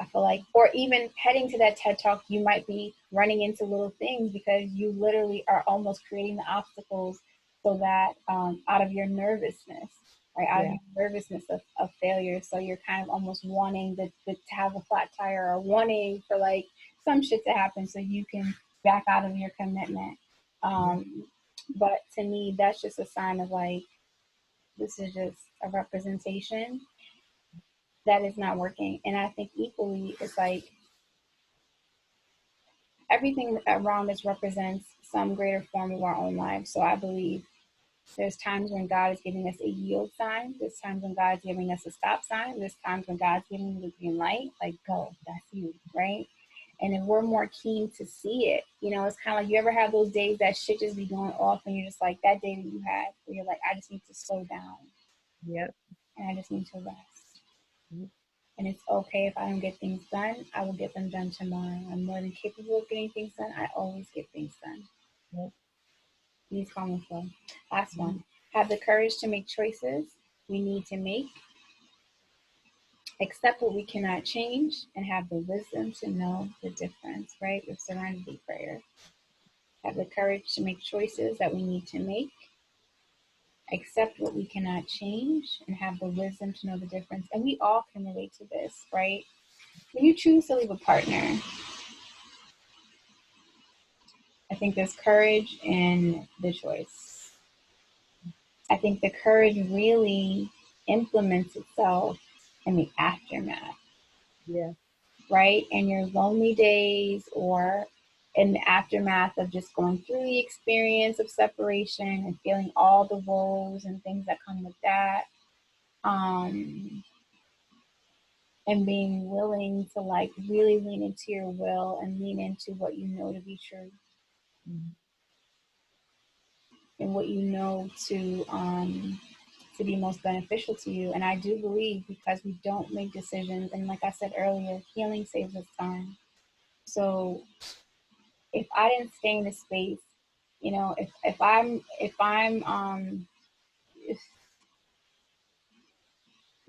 I feel like, or even heading to that TED talk, you might be running into little things because you literally are almost creating the obstacles so that out of your nervousness, right? Out of Yeah. your nervousness of failure. So you're kind of almost wanting to have a flat tire, or wanting for like some shit to happen so you can back out of your commitment. But to me, that's just a sign of like, this is just a representation that is not working. And I think equally, it's like, everything around us represents some greater form of our own lives. So I believe there's times when God is giving us a yield sign. There's times when God's giving us a stop sign. There's times when God's giving you the green light, like, go, that's you, right? And if we're more keen to see it, it's kind of like, you ever have those days that shit just be going off and you're just like, that day that you had where you're like, I just need to slow down Yep. and I just need to rest. Yep. And it's okay if I don't get things done. I will get them done tomorrow. I'm more than capable of getting things done. I always get things done. Yep. Please call me flow. Last Mhm. one. Have the courage to make choices we need to make, accept what we cannot change, and have the wisdom to know the difference, right? With serenity prayer. Have the courage to make choices that we need to make, accept what we cannot change, and have the wisdom to know the difference. And we all can relate to this, right? When you choose to leave a partner, I think there's courage in the choice. I think the courage really implements itself in the aftermath, Yeah. right? In your lonely days, or in the aftermath of just going through the experience of separation and feeling all the woes and things that come with that. And being willing to like really lean into your will and lean into what you know to be true, Mhm. and what you know to be most beneficial to you. And I do believe, because we don't make decisions, and like I said earlier, healing saves us time. So if I didn't stay in this space, if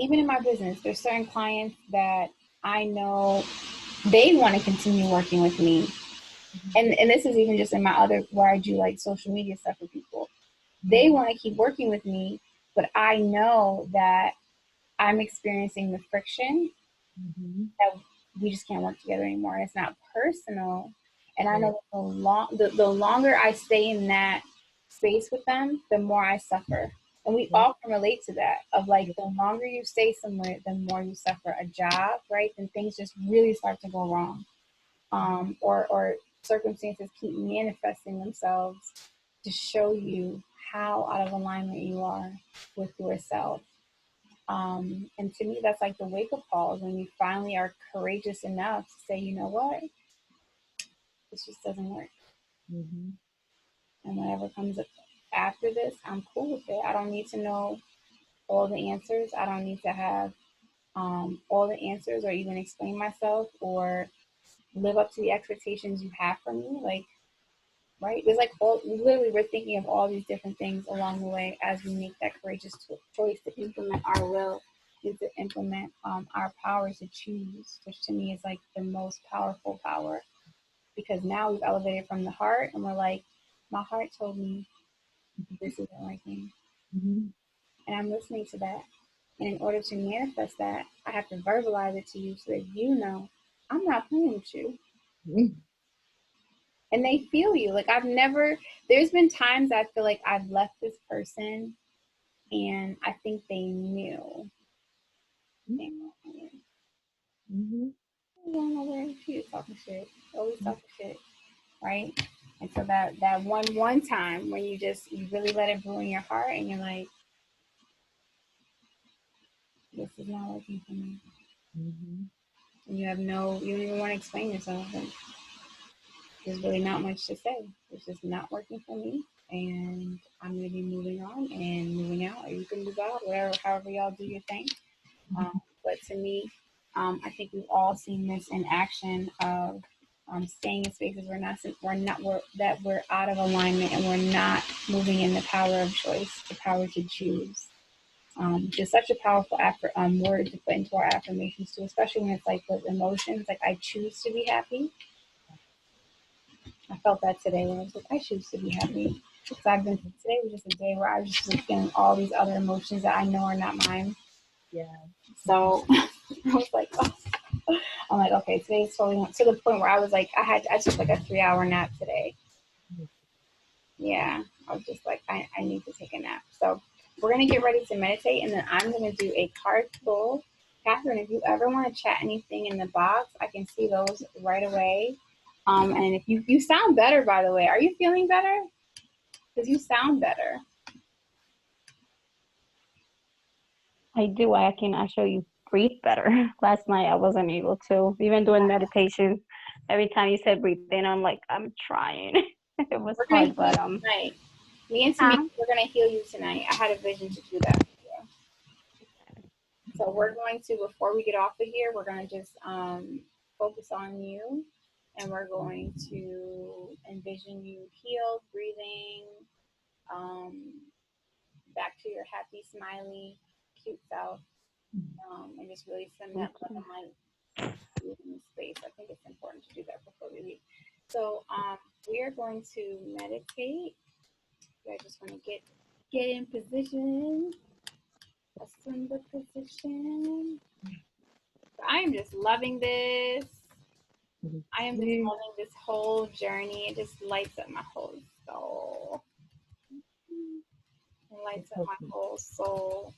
even in my business, there's certain clients that I know they want to continue working with me. And this is even just in my other, where I do like social media stuff with people. They want to keep working with me, but I know that I'm experiencing the friction Mhm. that we just can't work together anymore. It's not personal. And I Right. know the longer I stay in that space with them, the more I suffer. And we Yep. all can relate to that, of like, Yep. the longer you stay somewhere, the more you suffer. A job, right? Then things just really start to go wrong. Or circumstances keep manifesting themselves to show you how out of alignment you are with yourself. And to me, that's like the wake up calls, when you finally are courageous enough to say, you know what, this just doesn't work. Mhm. And whatever comes up after this, I'm cool with it. I don't need to know all the answers. I don't need to have all the answers, or even explain myself, or live up to the expectations you have from me. Like, right? There's like literally, we're thinking of all these different things along the way as we make that courageous choice to implement our will, and to implement our power to choose, which to me is like the most powerful power, because now we've elevated from the heart and we're like, my heart told me this isn't working, Mhm. and I'm listening to that. And in order to manifest that, I have to verbalize it to you so that you know I'm not playing with you. And they feel you. Like there's been times I feel like I've left this person and I think they knew. Mm-hmm. Yeah, she was talking shit. Always talking shit. Right? And so that one time when you really let it brew in your heart and you're like, this is not working for me. Mm-hmm. And you don't even want to explain yourself. And there's really not much to say. It's just not working for me. And I'm going to be moving on and moving out. Or you can move out, whatever, however y'all do your thing. But to me, I think we've all seen this in action of staying in spaces that we're out of alignment and we're not moving in the power of choice, the power to choose. Just such a powerful word to put into our affirmations too, especially when it's like with emotions. Like I choose to be happy. I felt that today when I was like, I choose to be happy. Because today was just a day where I was just like feeling all these other emotions that I know are not mine. Yeah. So I was like, oh. I'm like, okay, today's totally to the point where I was like, I took like a 3-hour nap today. Yeah, I was just like, I need to take a nap. So we're gonna get ready to meditate, and then I'm gonna do a card pull. Catherine, if you ever want to chat anything in the box, I can see those right away. And if you sound better, by the way, are you feeling better? Because you sound better. I do. I can actually breathe better. Last night I wasn't able to. Even doing meditation, every time you said breathe in, I'm like, I'm trying. It was We're gonna hard, heal you but tonight. Me and Tamika, huh? we're gonna heal you tonight. I had a vision to do that for you. So we're going to, before we get off of here, we're going to just focus on you, and we're going to envision you healed, breathing, um, back to your happy, smiley, cute self, and just really send that love and light in the space. I think it's important to do that before we leave. So we are going to meditate. I just want to get in position, assume the position. I am just loving this. I am just loving this whole journey. It just lights up my whole soul. It lights up my whole soul.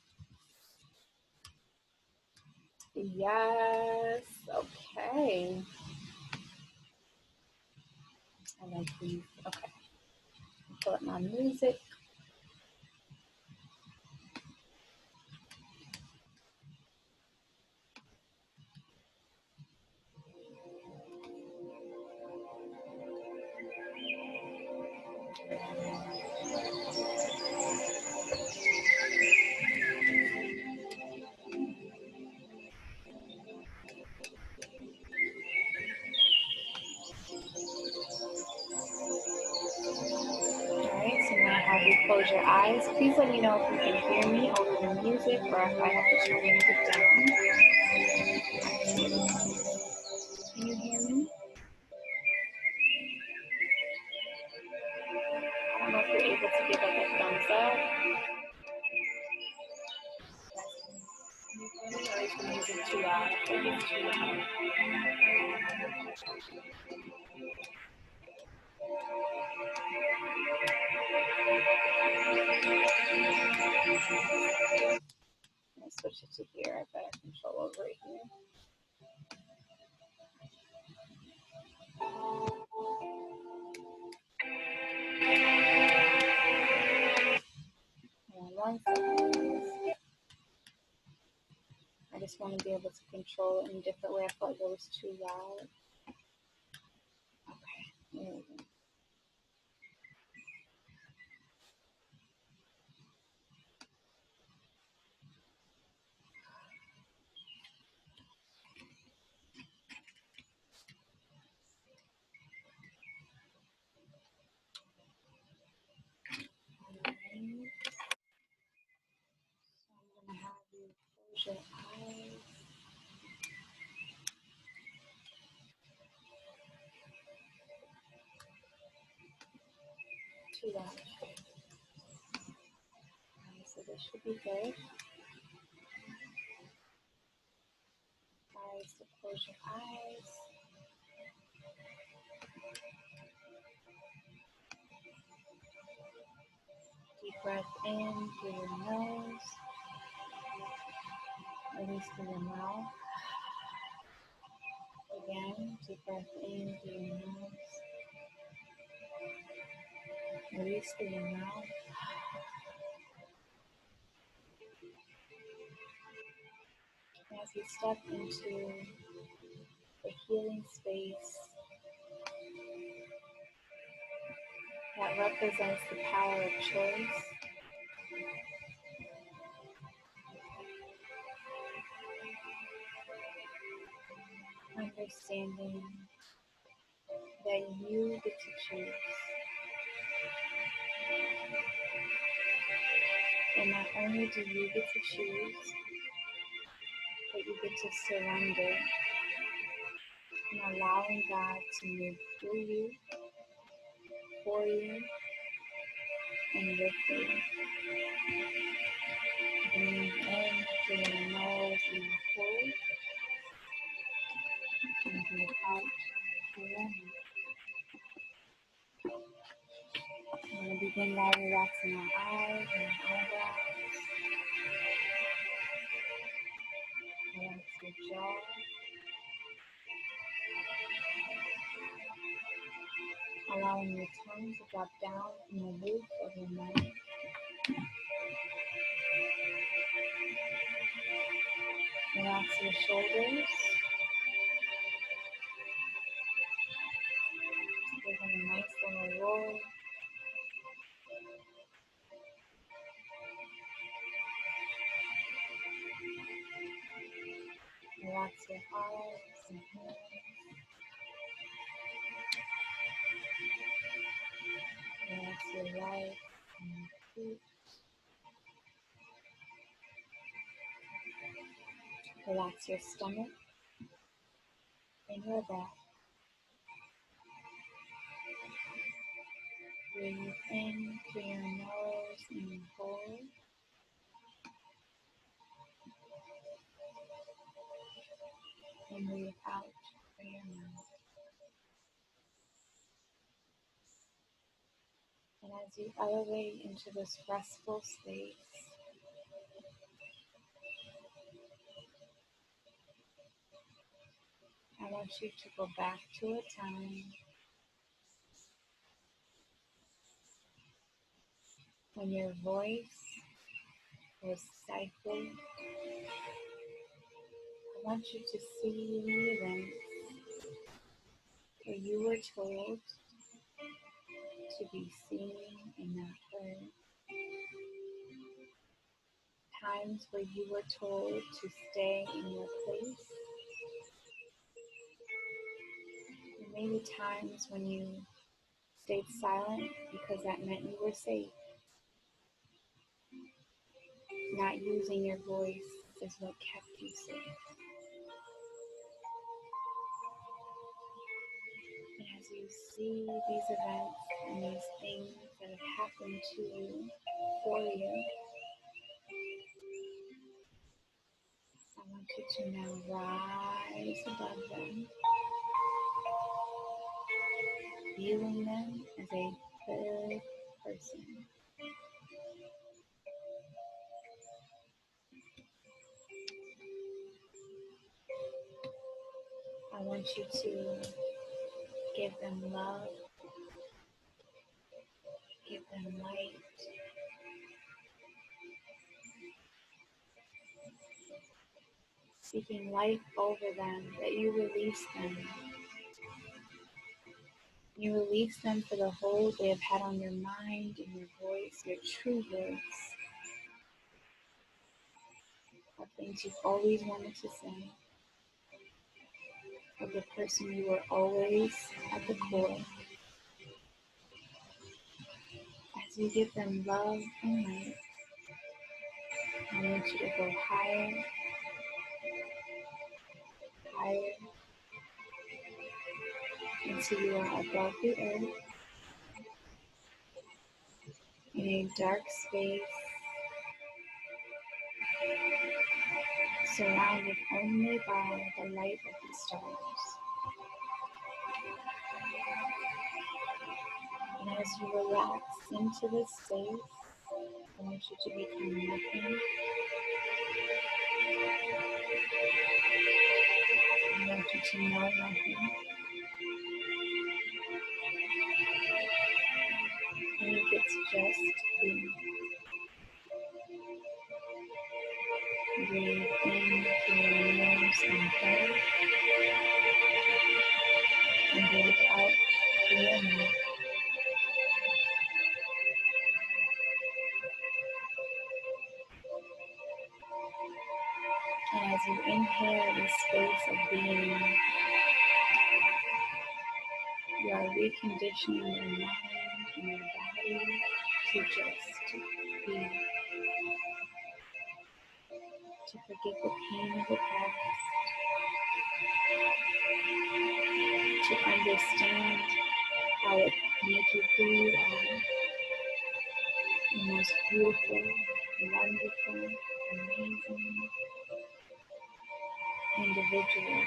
Yes. Okay. I like these. Okay. Pull up my music. Alright, so now I have you close your eyes. Please let me know if you can hear me over the music or if I have to turn the music down. Can you hear me? I don't know if you're able to give like a thumbs up. Or is the music too loud? I think it's too loud. Let's switch it to here. I better control over it here. One second. I just want to be able to control it in a different way. I felt like it was too loud. Okay, there we go. I'm gonna have you close your eyes. Too loud. So this should be good. eyes to close your eyes. Deep breath in through your nose. Release through your mouth. Again, deep breath in through your nose. Release through your mouth. As you step into the healing space that represents the power of choice, understanding that you get to choose. And not only do you get to choose, but you get to surrender and allowing God to move through you, for you, and with you. Breathe in through your nose and hold, and breathe out through your mouth. We're going to begin by relaxing our eyes and our eyebrows. Relax your jaw. Allowing your tongue to drop down from the roof of your mouth. Relax your shoulders. Give them a nice little roll. Relax your arms and hands. Relax your legs and your feet. Relax your stomach and your back. Breathe in through your nose and hold. And breathe out through your mouth. And as you elevate into this restful space, I want you to go back to a time when your voice was stifled. I want you to see the events where you were told to be seen and not heard. Times where you were told to stay in your place. And maybe times when you stayed silent because that meant you were safe. Not using your voice is what kept you safe. And as you see these events and these things that have happened to you, for you, I want you to now rise above them, viewing them as a third person. I want you to give them love, give them light, speaking life over them, that you release them. You release them for the hold they have had on your mind and your voice, your true voice, of things you've always wanted to say, of the person you were always at the core. As you give them love and light, I want you to go higher, higher, until you are above the earth, in a dark space, surrounded only by the light of the stars. And as you relax into this space, I want you to become nothing. I want you to know nothing. And you get to just be. Breathe in through your nose and hold. And breathe out through your mouth. And as you inhale this space of being, you are reconditioning your mind and your body to just be, to forget the pain of the past, to understand how it made you who you are, the most beautiful, wonderful, amazing individual.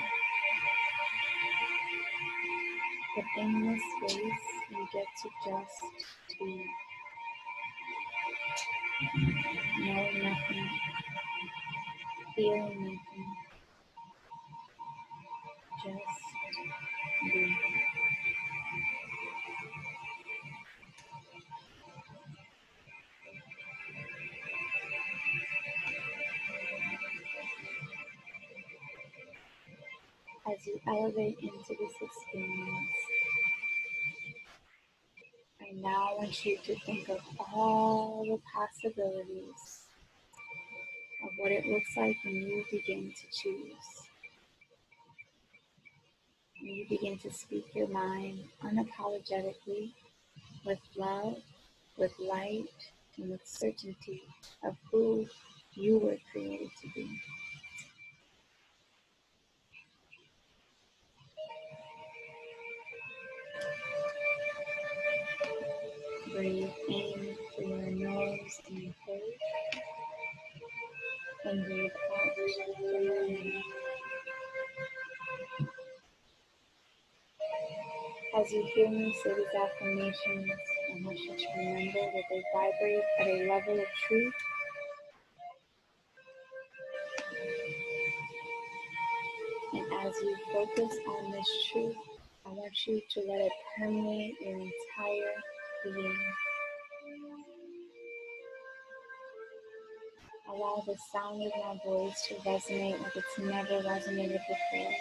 But in this space, you get to just be, knowing nothing, feeling nothing, just be. As you elevate into this experience, I now want you to think of all the possibilities of what it looks like when you begin to choose. When you begin to speak your mind unapologetically, with love, with light, and with certainty of who you were created to be. Breathe in through your nose and hold, and breathe out through your mouth. As you hear me say these affirmations, I want you to remember that they vibrate at a level of truth. And as you focus on this truth, I want you to let it permeate your entire being. Allow the sound of my voice to resonate like it's never resonated before.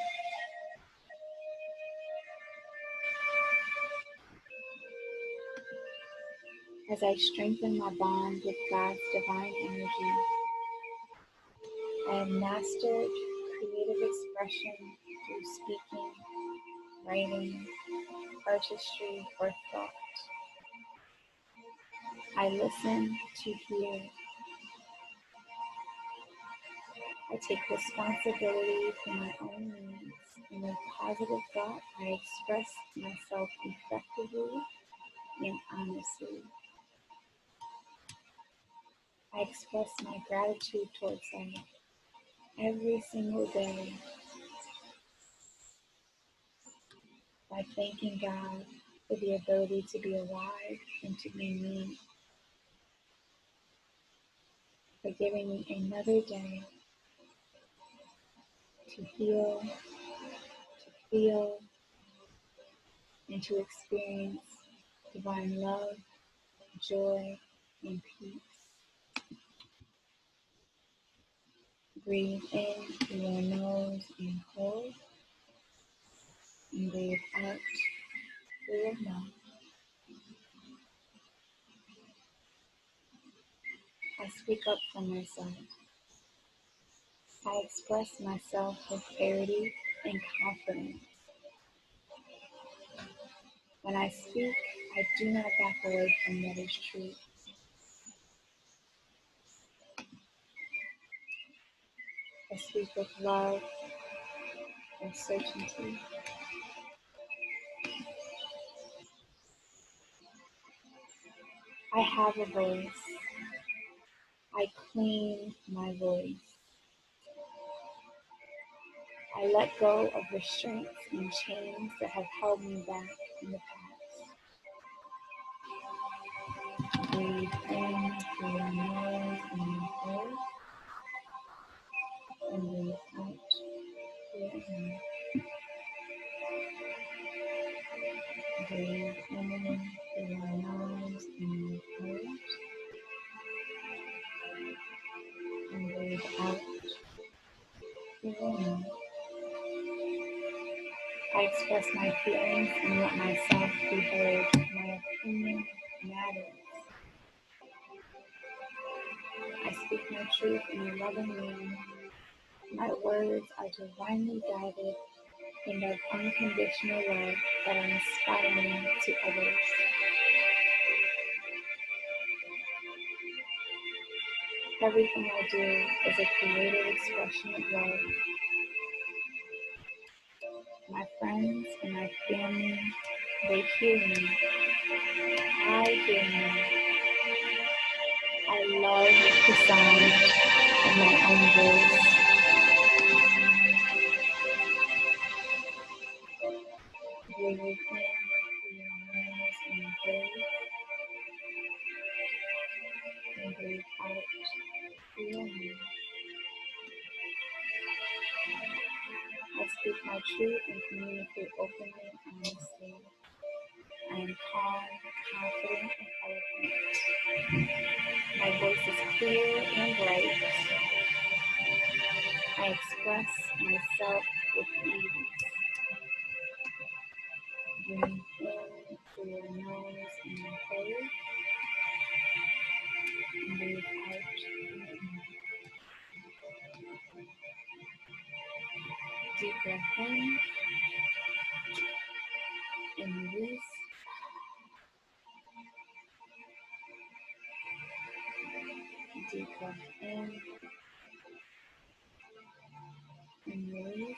As I strengthen my bond with God's divine energy, I have mastered creative expression through speaking, writing, artistry, or thought. I listen to hear. I take responsibility for my own needs, and with positive thought, I express myself effectively and honestly. I express my gratitude towards life every single day by thanking God for the ability to be alive and to be me, for giving me another day to heal, to feel, and to experience divine love, joy, and peace. Breathe in through your nose and hold, and breathe out through your mouth. I speak up for myself. I express myself with clarity and confidence. When I speak, I do not back away from what is true. I speak with love and certainty. I have a voice. I claim my voice. I let go of restraints and chains that have held me back in the past. Breathe in through your nose and your throat, and breathe out through your mouth. Breathe in through your nose and your throat, and breathe out through your mouth. I express my feelings and let myself be heard. My opinion matters. I speak my truth in a loving way. My words are divinely guided and of unconditional love that are inspiring to others. Everything I do is a creative expression of love. My friends and my family, they hear me. I hear me. I love the sound of my own voice. Breathe in through your nose and breathe, and breathe out through your mouth. I speak my truth and communicate openly and honestly. I am calm, confident, and eloquent. My voice is clear and bright. I express myself with ease. Breathe in through your nose and your throat, and breathe out through your mouth. Deep breath in and release. Deep breath in and release.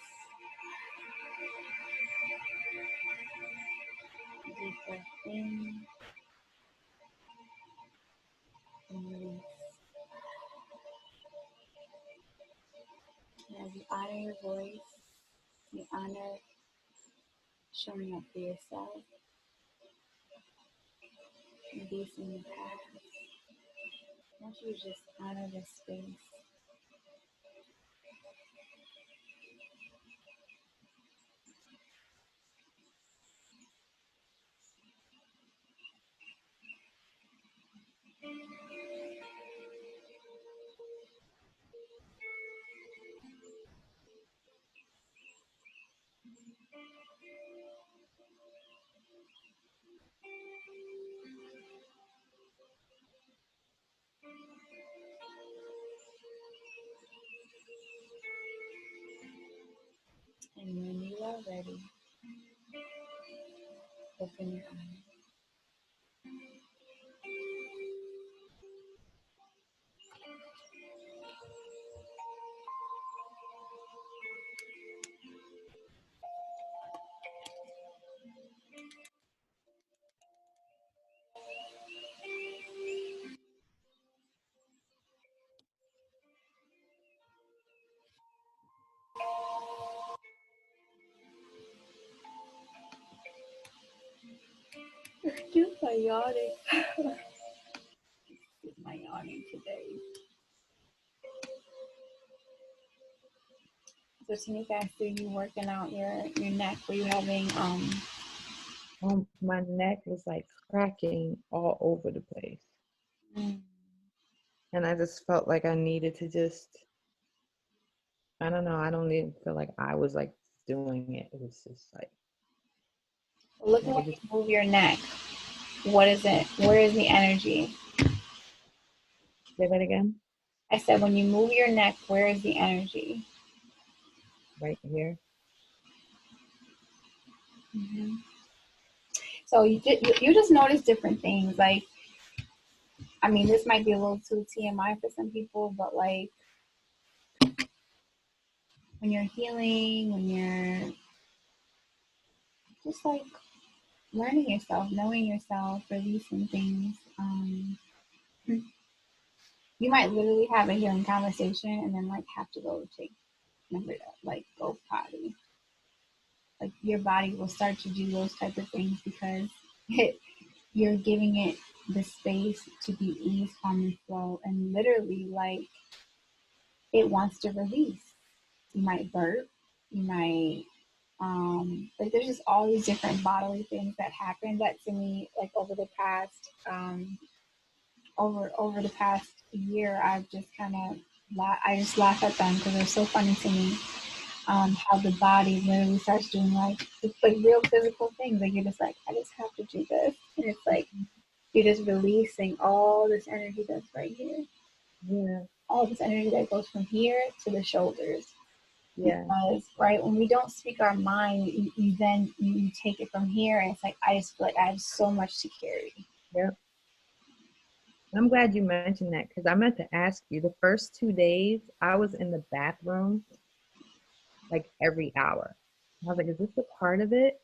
Deep breath in and release. And as you honor your voice, you honor showing up for yourself, embracing the past. I want you to just honor this space. And when you are ready, open your eyes. Excuse my yawning. Excuse my yawning today. So Tanika, I see you working out your neck. Were you having My neck was like cracking all over the place. mm. And I just felt like I needed to just, I don't know, I don't even feel like I was like doing it. It was just like, Look at when you move your neck. What is it? Where is the energy? say that again? I said when you move your neck, where is the energy? Right here. Mm-hmm. So you just notice different things. Like, I mean, this might be a little too TMI for some people, but like when you're healing, when you're just like learning yourself, knowing yourself, releasing things, you might literally have a healing conversation and then like have to go take remember that, like go potty. Like your body will start to do those type of things because you're giving it the space to be ease, calm, and flow, and literally like it wants to release. You might burp, you might like there's just all these different bodily things that happen that to me like over the past year I've just kind of I just laugh at them because they're so funny to me. How the body literally starts doing like it's like real physical things. Like you're just like, I just have to do this. And it's like you're just releasing all this energy that's right here. Yeah. All this energy that goes from here to the shoulders. Yeah. Because right when we don't speak our mind, you then you take it from here and it's like I just feel like I have so much to carry. Yep. I'm glad you mentioned that because I meant to ask you the first 2 days I was in the bathroom like every hour. I was like, is this a part of it?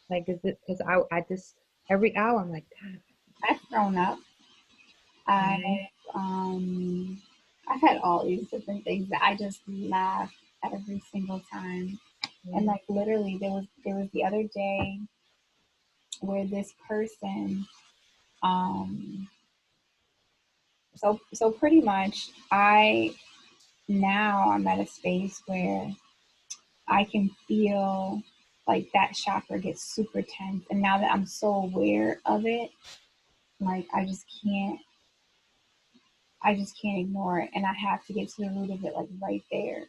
Like, is it because I just every hour I'm like, God. I've grown up. Mhm. I've had all these different things that I just laugh every single time. And Mhm. like literally there was the other day where this person um so pretty much I'm at a space where I can feel like that chakra gets super tense. And now that I'm so aware of it, like I just can't ignore it and I have to get to the root of it like right there.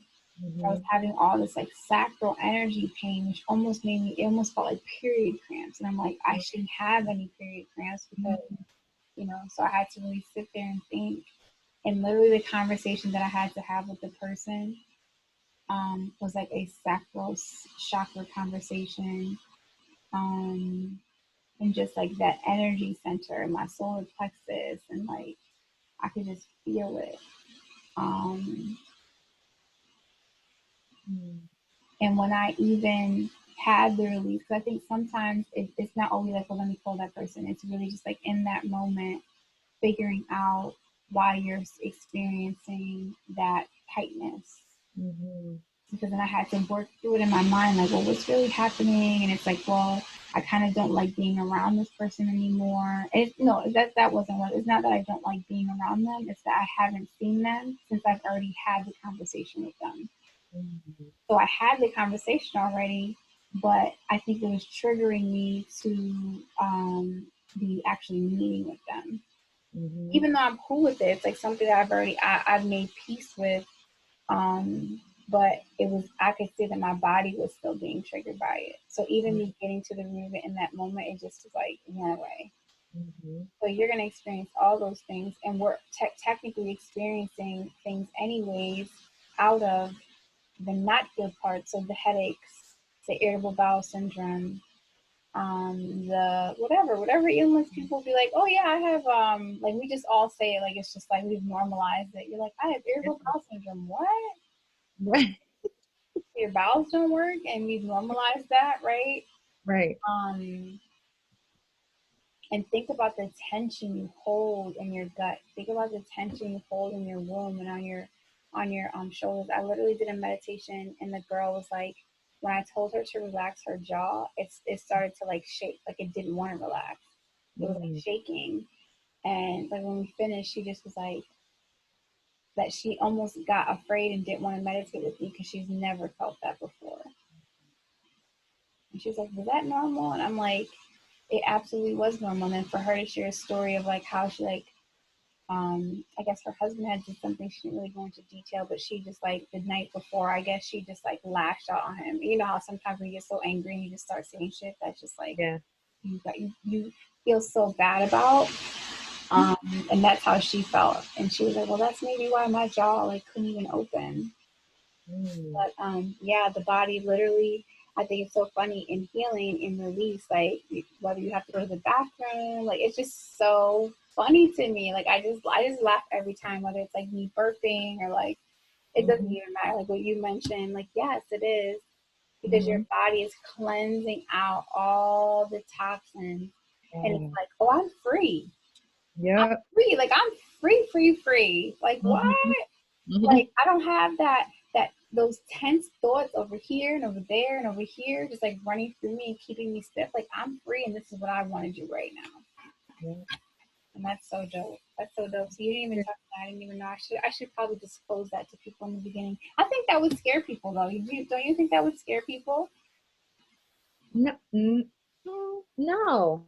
I was Mhm. having all this like sacral energy pain, which almost made me, it almost felt like period cramps. And I'm like, I shouldn't have any period cramps because, so I had to really sit there and think. And literally the conversation that I had to have with the person was like a sacral chakra conversation. Um, and just like that energy center in my solar plexus. And like, I could just feel it. Um, Mhm. And when I even had the release, because I think sometimes it's not only like, well, let me call that person. It's really just like in that moment, figuring out why you're experiencing that tightness. Mhm. Because then I had to work through it in my mind, like, well, what's really happening? And it's like, well, I kind of don't like being around this person anymore. No, that wasn't what. It's not that I don't like being around them. It's that I haven't seen them since I've already had the conversation with them. Mhm. So I had the conversation already, but I think it was triggering me to be actually meeting with them. Mhm. Even though I'm cool with it, it's like something that I've made peace with. But it was, I could see that my body was still being triggered by it. So even me getting to the root of it in that moment, it just was like went away. Mhm. So you're gonna experience all those things, and we're technically experiencing things anyways out of the not good parts of the headaches, the irritable bowel syndrome, the whatever illness people be like, oh yeah, I have like we just all say it like it's just like we've normalized it. You're like, I have irritable bowel syndrome. What? Right. Your bowels don't work and we've normalized that, right? Right. Um and think about the tension you hold in your gut. Think about the tension you hold in your womb and on your shoulders. I literally did a meditation and the girl was like, when I told her to relax her jaw, it started to like shake, like it didn't want to relax. It was like Mhm. shaking. And like when we finished, she just was like that she almost got afraid and didn't want to meditate with me because she's never felt that before. And she was like, was that normal? And I'm like, it absolutely was normal. And then for her to share a story of like how she like I guess her husband had did something, she didn't really go into detail, but she just like the night before, I guess she just like lashed out on him. You know how sometimes when you get so angry and you just start saying shit that's just like Yeah. you feel so bad about. Um, and that's how she felt. And she was like, well, that's maybe why my jaw like couldn't even open. Mhm. But yeah, the body literally, I think it's so funny in healing and release, like whether you have to go to the bathroom, like it's just so funny to me. Like I just laugh every time, whether it's like me burping or like it doesn't Mhm. even matter. Like what you mentioned, like yes, it is because your Mhm. body is cleansing out all the toxins, and it's Yeah. like, oh, I'm free. I'm Yep. free. Like I'm free, free, free. Like what? Mhm. Like Mhm. I don't have that those tense thoughts over here and over there and over here, just like running through me and keeping me stiff. Like I'm free and this is what I want to do right now. Yeah. And that's so dope. That's so dope. So you didn't even talk about that. I didn't even know. I should probably disclose that to people in the beginning. I think that would scare people though. Don't you think that would scare people? No, no,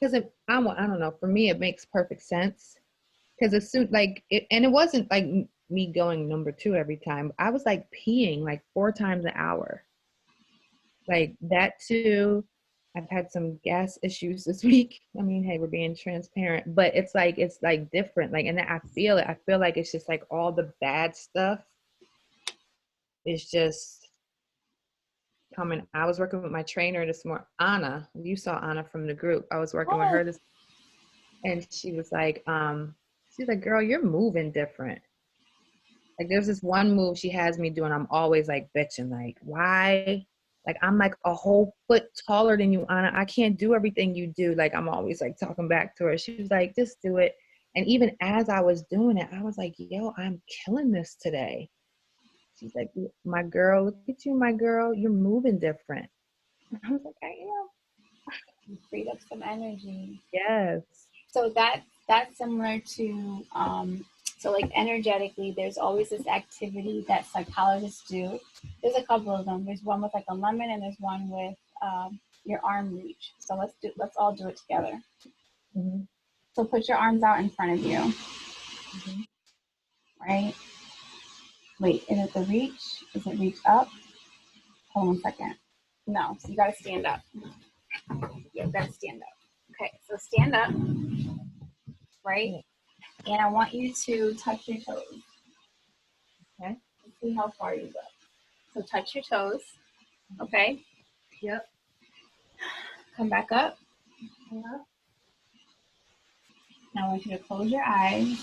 because I don't know. For me, it makes perfect sense. Because as soon like it, and it wasn't like me going number two every time. I was like peeing like 4 times an hour, like that too. I've had some gas issues this week. I mean, hey, we're being transparent, but it's like different. Like, and I feel it. I feel like it's just like all the bad stuff is just coming. I was working with my trainer this morning, Anna. You saw Anna from the group. I was working with her this, and she was like, she's like, girl, you're moving different. Like there's this one move she has me doing. I'm always like bitching, like, why? Like I'm like a whole foot taller than you, Anna. I can't do everything you do. Like I'm always like talking back to her. She was like, just do it. And even as I was doing it, I was like, yo, I'm killing this today. She's like, my girl, look at you, my girl. You're moving different. And I was like, I am. You freed up some energy. Yes. So that's similar to so like energetically, there's always this activity that psychologists do. There's a couple of them. There's one with like a lemon, and there's one with your arm reach. So let's all do it together. Mm-hmm. So put your arms out in front of you, Mm-hmm. right? Wait, is it the reach? Is it reach up? Hold on a second. No, so you gotta stand up. Yeah, you gotta stand up. Okay, so stand up, right? Yeah. And I want you to touch your toes. Okay. Let's see how far you go. So touch your toes, okay? Yep. Come back up. Yeah. Now I want you to close your eyes.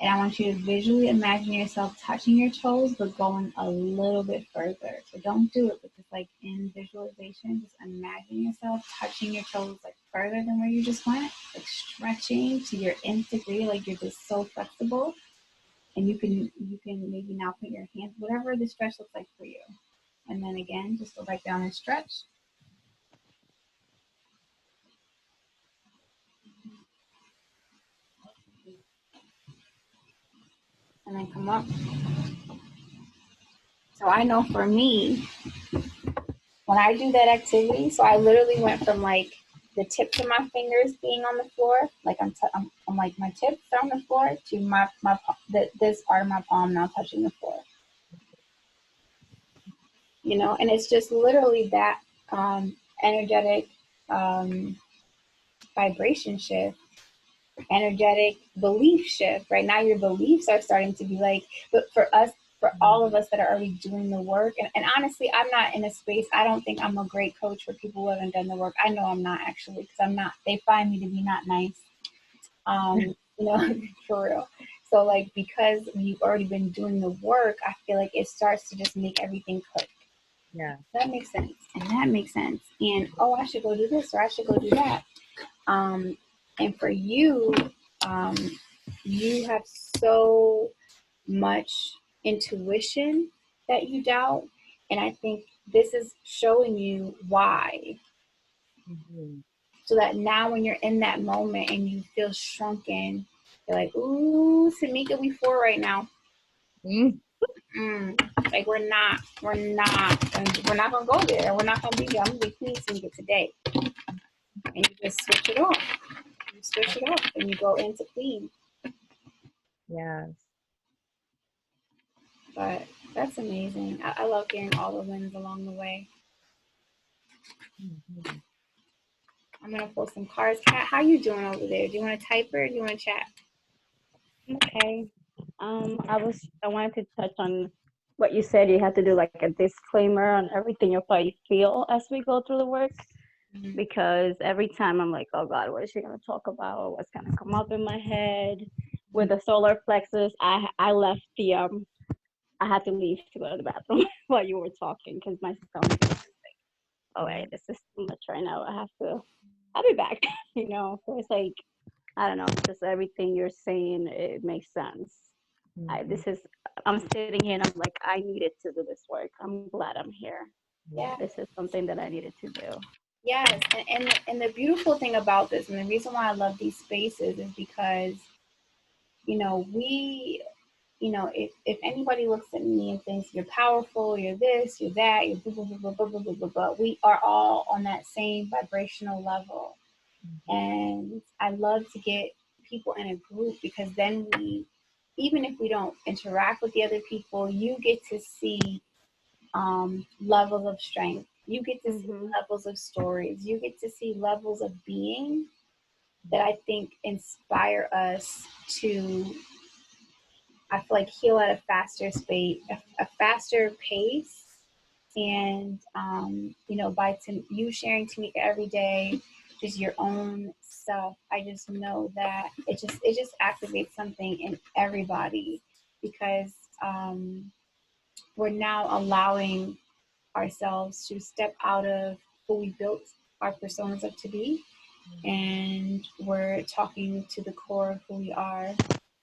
And I want you to visually imagine yourself touching your toes, but going a little bit further. So don't do it, but just like in visualization, just imagine yourself touching your toes like further than where you just went, like stretching to your nth degree, like you're just so flexible. And you can maybe now put your hands, whatever the stretch looks like for you. And then again, just go back down and stretch. And then come up. So I know for me, when I do that activity, so I literally went from like the tips of my fingers being on the floor, like I'm like my tips are on the floor to this part of my palm now touching the floor. You know, and it's just literally that energetic vibration shift, energetic belief shift. Right now, your beliefs are starting to be like, but for us, for all of us that are already doing the work, and honestly, I'm not in a space, I don't think I'm a great coach for people who haven't done the work. I know I'm not actually, because I'm not, they find me to be not nice, you know, for real. So like, because you've already been doing the work, I feel like it starts to just make everything click. Yeah. That makes sense. And that makes sense. And oh, I should go do this or I should go do that. And for you, um, you have so much intuition that you doubt. And I think this is showing you why. Mm-hmm. So that now when you're in that moment and you feel shrunken, you're like, ooh, Tamika, we four right now. Mm-hmm. Like we're not gonna go there. We're not gonna be there. I'm gonna be clean Tamika today. And you just switch it off. You switch it off and you go into clean. Yes. But that's amazing. I love hearing all the wins along the way. Mm-hmm. I'm gonna pull some cards. Kat, how you doing over there? Do you want to type or do you want to chat? Okay. I wanted to touch on what you said. You have to do like a disclaimer on everything you'll probably feel as we go through the work. Mm-hmm. Because every time I'm like, oh God, what is she gonna talk about? What's gonna come up in my head? With the solar plexus, I left the I had to leave to go to the bathroom while you were talking because my stomach was like, oh wait, this is too much right now. I'll be back. You know, so it's like I don't know, just everything you're saying, it makes sense. This is, I'm sitting here and I'm like, I needed to do this work. I'm glad I'm here. Yeah. This is something that I needed to do. Yes, and the beautiful thing about this, and the reason why I love these spaces, is because, we, if anybody looks at me and thinks you're powerful, you're this, you're that, you're blah, blah, blah, blah, blah, blah, blah, blah, we are all on that same vibrational level. And I love to get people in a group, because then even if we don't interact with the other people, you get to see levels of strength. You get to see levels of stories. You get to see levels of being that I think inspire us to, I feel like, heal at a faster space, a faster pace. And, by you sharing to me every day, just your own stuff, I just know that it just activates something in everybody, because we're now allowing ourselves to step out of who we built our personas up to be, and we're talking to the core of who we are.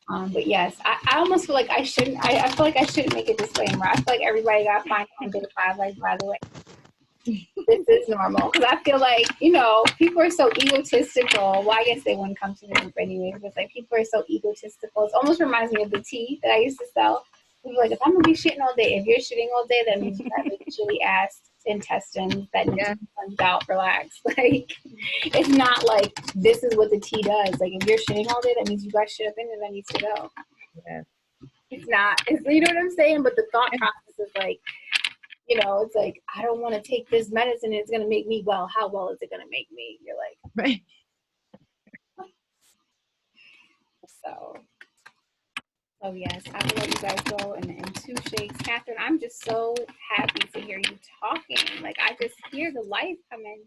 But yes, I almost feel like I shouldn't. I feel like I shouldn't make a disclaimer. I feel like everybody got to find on day 5. Like, by the way, this is normal, because I feel like people are so egotistical. Well, I guess they wouldn't come to the group anyways. But it's like people are so egotistical. It almost reminds me of the tea that I used to sell. People are like, if I'm gonna be shitting all day, if you're shitting all day, that means you have like chili ass intestines that need to be cleansed out. Relax. Like, it's not like this is what the tea does. Like, if you're shitting all day, that means you got shit up in there that needs to go. Yeah. It's not. You know what I'm saying? But the thought process is like, it's like, I don't want to take this medicine. It's going to make me well. How well is it going to make me? You're like, Right. So yes, I will let you guys go in 2 shakes. Catherine, I'm just so happy to hear you talking. Like, I just hear the life coming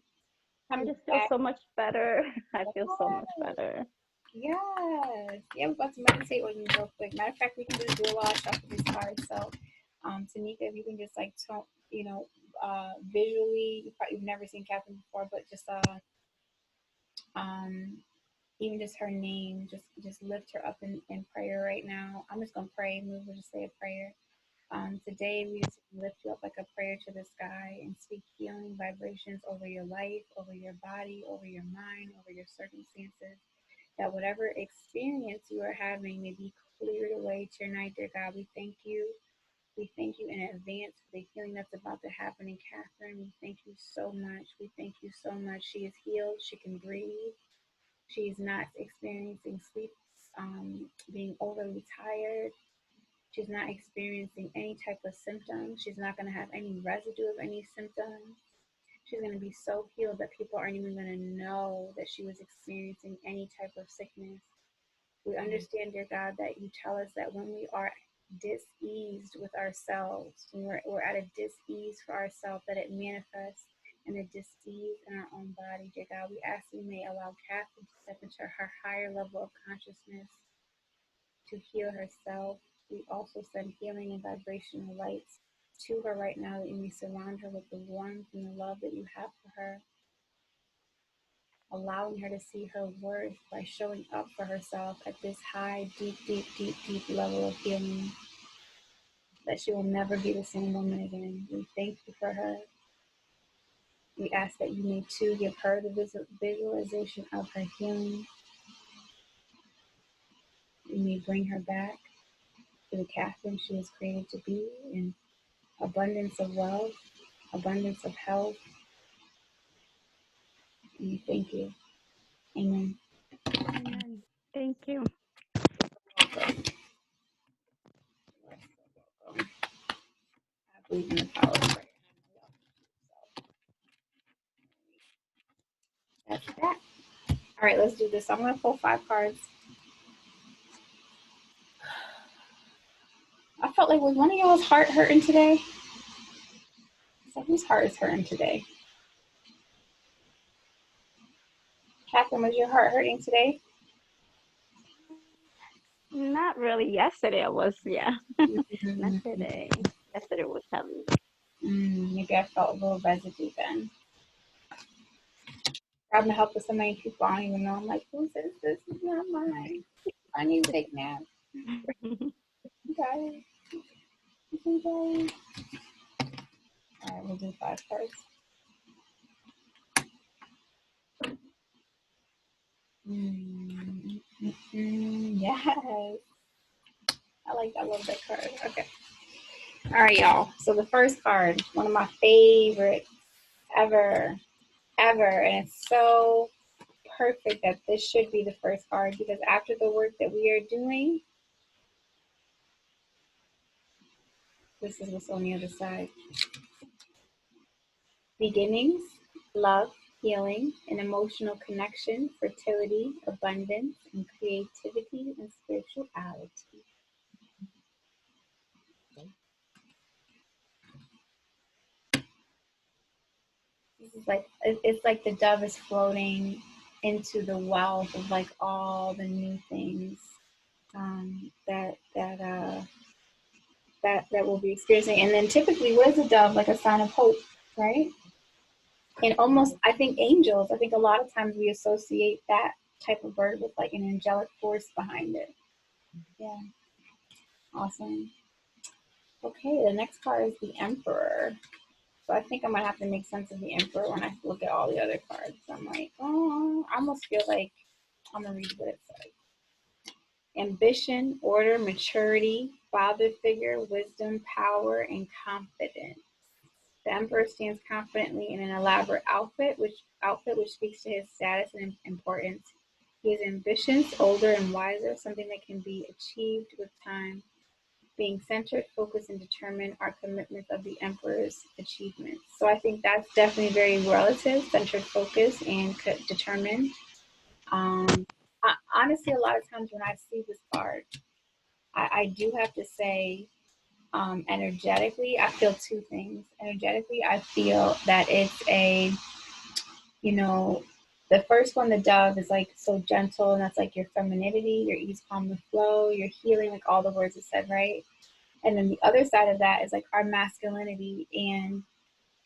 I just feel so much better. I feel so much better. Yes. Yeah, we're about to meditate on you real quick. Matter of fact, we can just do a lot of shuffle these cards. So, Tanika, if you can just like, visually, you've never seen Catherine before, but just even just her name, just lift her up in prayer right now. I'm just gonna pray, and we'll just say a prayer. Today we just lift you up like a prayer to the sky and speak healing vibrations over your life, over your body, over your mind, over your circumstances. That whatever experience you are having may be cleared away tonight, dear God. We thank you. We thank you in advance for the healing that's about to happen in Catherine. We thank you so much. We thank you so much. She is healed. She can breathe. She's not experiencing sleep, being overly tired. She's not experiencing any type of symptoms. She's not going to have any residue of any symptoms. She's going to be so healed that people aren't even going to know that she was experiencing any type of sickness. We understand, dear God, that you tell us that when we are diseased with ourselves, when we're at a disease for ourselves, that it manifests in a disease in our own body. Dear God, we ask you may allow Kathy to step into her higher level of consciousness to heal herself. We also send healing and vibrational lights to her right now, that you may surround her with the warmth and the love that you have for her, allowing her to see her worth by showing up for herself at this high, deep, deep, deep, deep level of healing, that she will never be the same woman again. We thank you for her. We ask that you may too give her the visualization of her healing. You may bring her back to the Catherine she was created to be, in abundance of wealth, abundance of health. And we thank you. Amen. Amen. Thank you. I believe in the power of prayer. That's that. All right, let's do this. I'm going to pull 5 cards. I felt like, was one of y'all's heart hurting today? So whose heart is hurting today? Catherine, was your heart hurting today? Not really. Yesterday I was, yeah. Mm-hmm. Not today. Yesterday was heavy. Maybe I felt a little residue then. Grabbing the help of so many people I don't even know. I'm like, who says this is not mine? I need to take a nap. Yes. I like that. I love that card. Okay. All right, y'all. So the first card, one of my favorites ever, and it's so perfect that this should be the first card because after the work that we are doing, this is what's on the other side. Beginnings, love, healing, and emotional connection, fertility, abundance, and creativity and spirituality. This is like it's like the dove is floating into the wealth of like all the new things that we'll be experiencing. And then typically, what is a dove? Like a sign of hope, right? And almost, I think angels. I think a lot of times we associate that type of bird with like an angelic force behind it. Yeah, awesome. Okay, the next card is the Emperor. So I think I'm gonna have to make sense of the Emperor when I look at all the other cards. I'm like, oh, I almost feel like I'm gonna read what it says. Ambition, order, maturity, father figure, wisdom, power, and confidence. The Emperor stands confidently in an elaborate outfit, which speaks to his status and importance. He is ambitious, older, and wiser, something that can be achieved with time. Being centered, focused, and determined are commitments of the Emperor's achievements. So I think that's definitely very relative, centered, focused, and determined. Honestly, a lot of times when I see this card, I do have to say, energetically, I feel two things. Energetically, I feel that it's a, you know, the first one, the dove, is like so gentle, and that's like your femininity, your ease, calm, the flow, your healing, like all the words it said, right? And then the other side of that is like our masculinity. And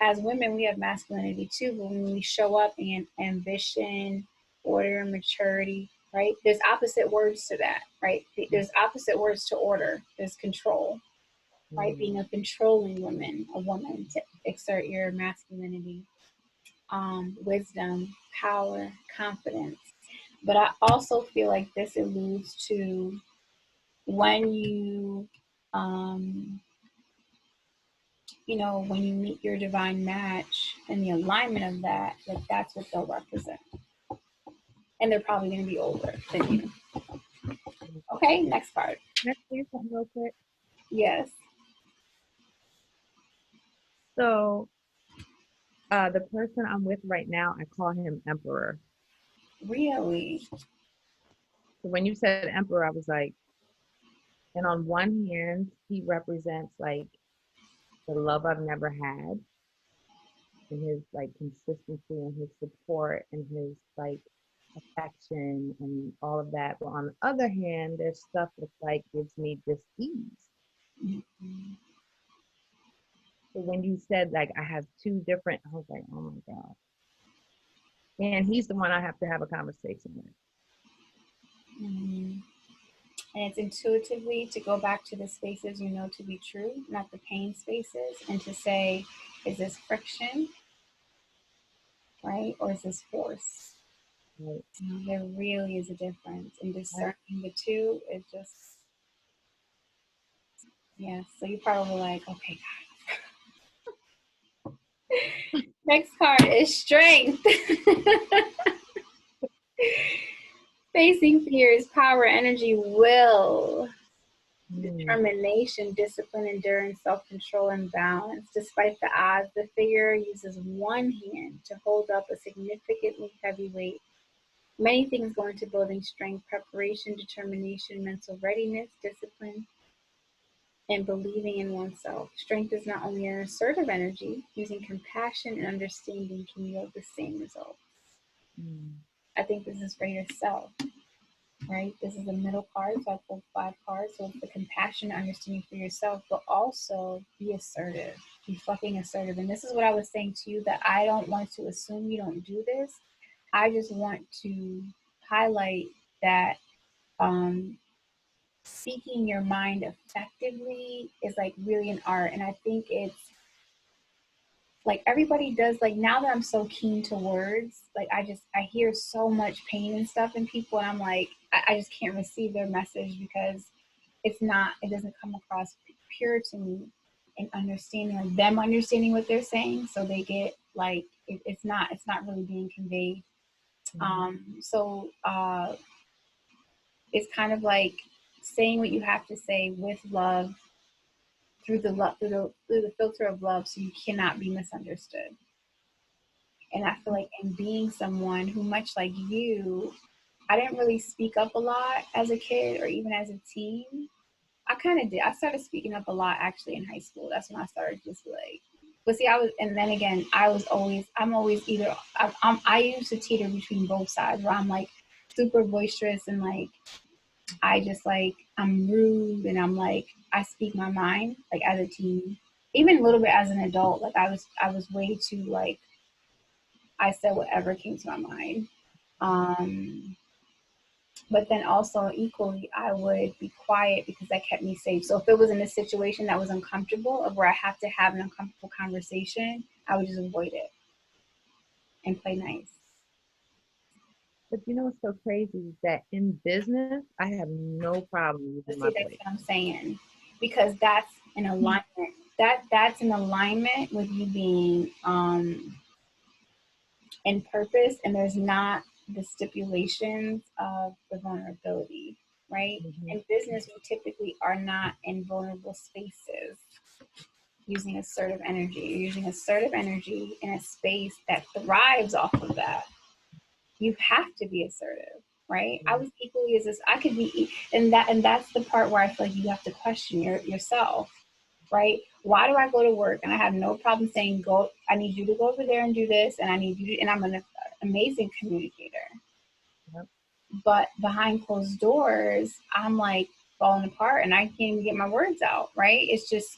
as women, we have masculinity too, but when we show up in ambition, order, and maturity, right? There's opposite words to that, right? There's opposite words to order. There's control, right? Being a controlling woman, a woman to exert your masculinity, wisdom, power, confidence. But I also feel like this alludes to when you, when you meet your divine match and the alignment of that, like that's what they'll represent. And they're probably going to be older than you. Okay, next card. Can I say something real quick? Yes. So, the person I'm with right now, I call him Emperor. Really? So when you said Emperor, I was like, and on one hand, he represents like the love I've never had, and his like consistency and his support and his like affection and all of that. But on the other hand, there's stuff that like gives me dis-ease. Mm-hmm. So when you said like I have two different, I was like, oh my God. And he's the one I have to have a conversation with. Mm-hmm. And it's intuitively to go back to the spaces you know to be true, not the pain spaces, and to say, is this friction, right? Or is this force? Right. There really is a difference. And discerning the two is just, yeah. So you're probably like, okay, guys. Next card is strength. Facing fears, power, energy, will, determination, discipline, endurance, self-control, and balance. Despite the odds, the figure uses one hand to hold up a significantly heavy weight. Many things go into building strength: preparation, determination, mental readiness, discipline, and believing in oneself. Strength is not only an assertive energy, using compassion and understanding can yield the same results. I think this is for yourself, right? This is the middle card, so I pulled 5 cards. So it's the compassion, understanding for yourself, but also be assertive. Be fucking assertive. And this is what I was saying to you, that I don't want to assume you don't do this. I just want to highlight that speaking your mind effectively is like really an art. And I think it's like everybody does, like now that I'm so keen to words, like I hear so much pain and stuff in people, and I'm like, I just can't receive their message because it doesn't come across pure to me and understanding, like them understanding what they're saying. So they get like, it's not really being conveyed. So it's kind of like saying what you have to say with love through the filter of love, so you cannot be misunderstood. And I feel like in being someone who, much like you, I didn't really speak up a lot as a kid or even as a teen. I kind of did. I started speaking up a lot actually in high school. That's when I started just like, but see, and then again, I'm always either, I used to teeter between both sides where I'm like super boisterous and like, I just like, I'm rude and I'm like, I speak my mind, like as a teen, even a little bit as an adult. Like I was way too like, I said whatever came to my mind. Um, but then also equally, I would be quiet because that kept me safe. So if it was in a situation that was uncomfortable, of where I have to have an uncomfortable conversation, I would just avoid it and play nice. But you know what's so crazy is that in business, I have no problem But using my see, that's voice. what I'm saying, because that's an alignment. That's an alignment with you being in purpose, and there's not the stipulations of the vulnerability, right? Mm-hmm. In business, we typically are not in vulnerable spaces using assertive energy. You're using assertive energy in a space that thrives off of that. You have to be assertive, right? I was equally as this. I could be, and that's the part where I feel like you have to question yourself, right? Why do I go to work and I have no problem saying go? I need you to go over there and do this, and I need you to, and I'm an amazing communicator. Yep. But behind closed doors, I'm like falling apart, and I can't even get my words out, right? It's just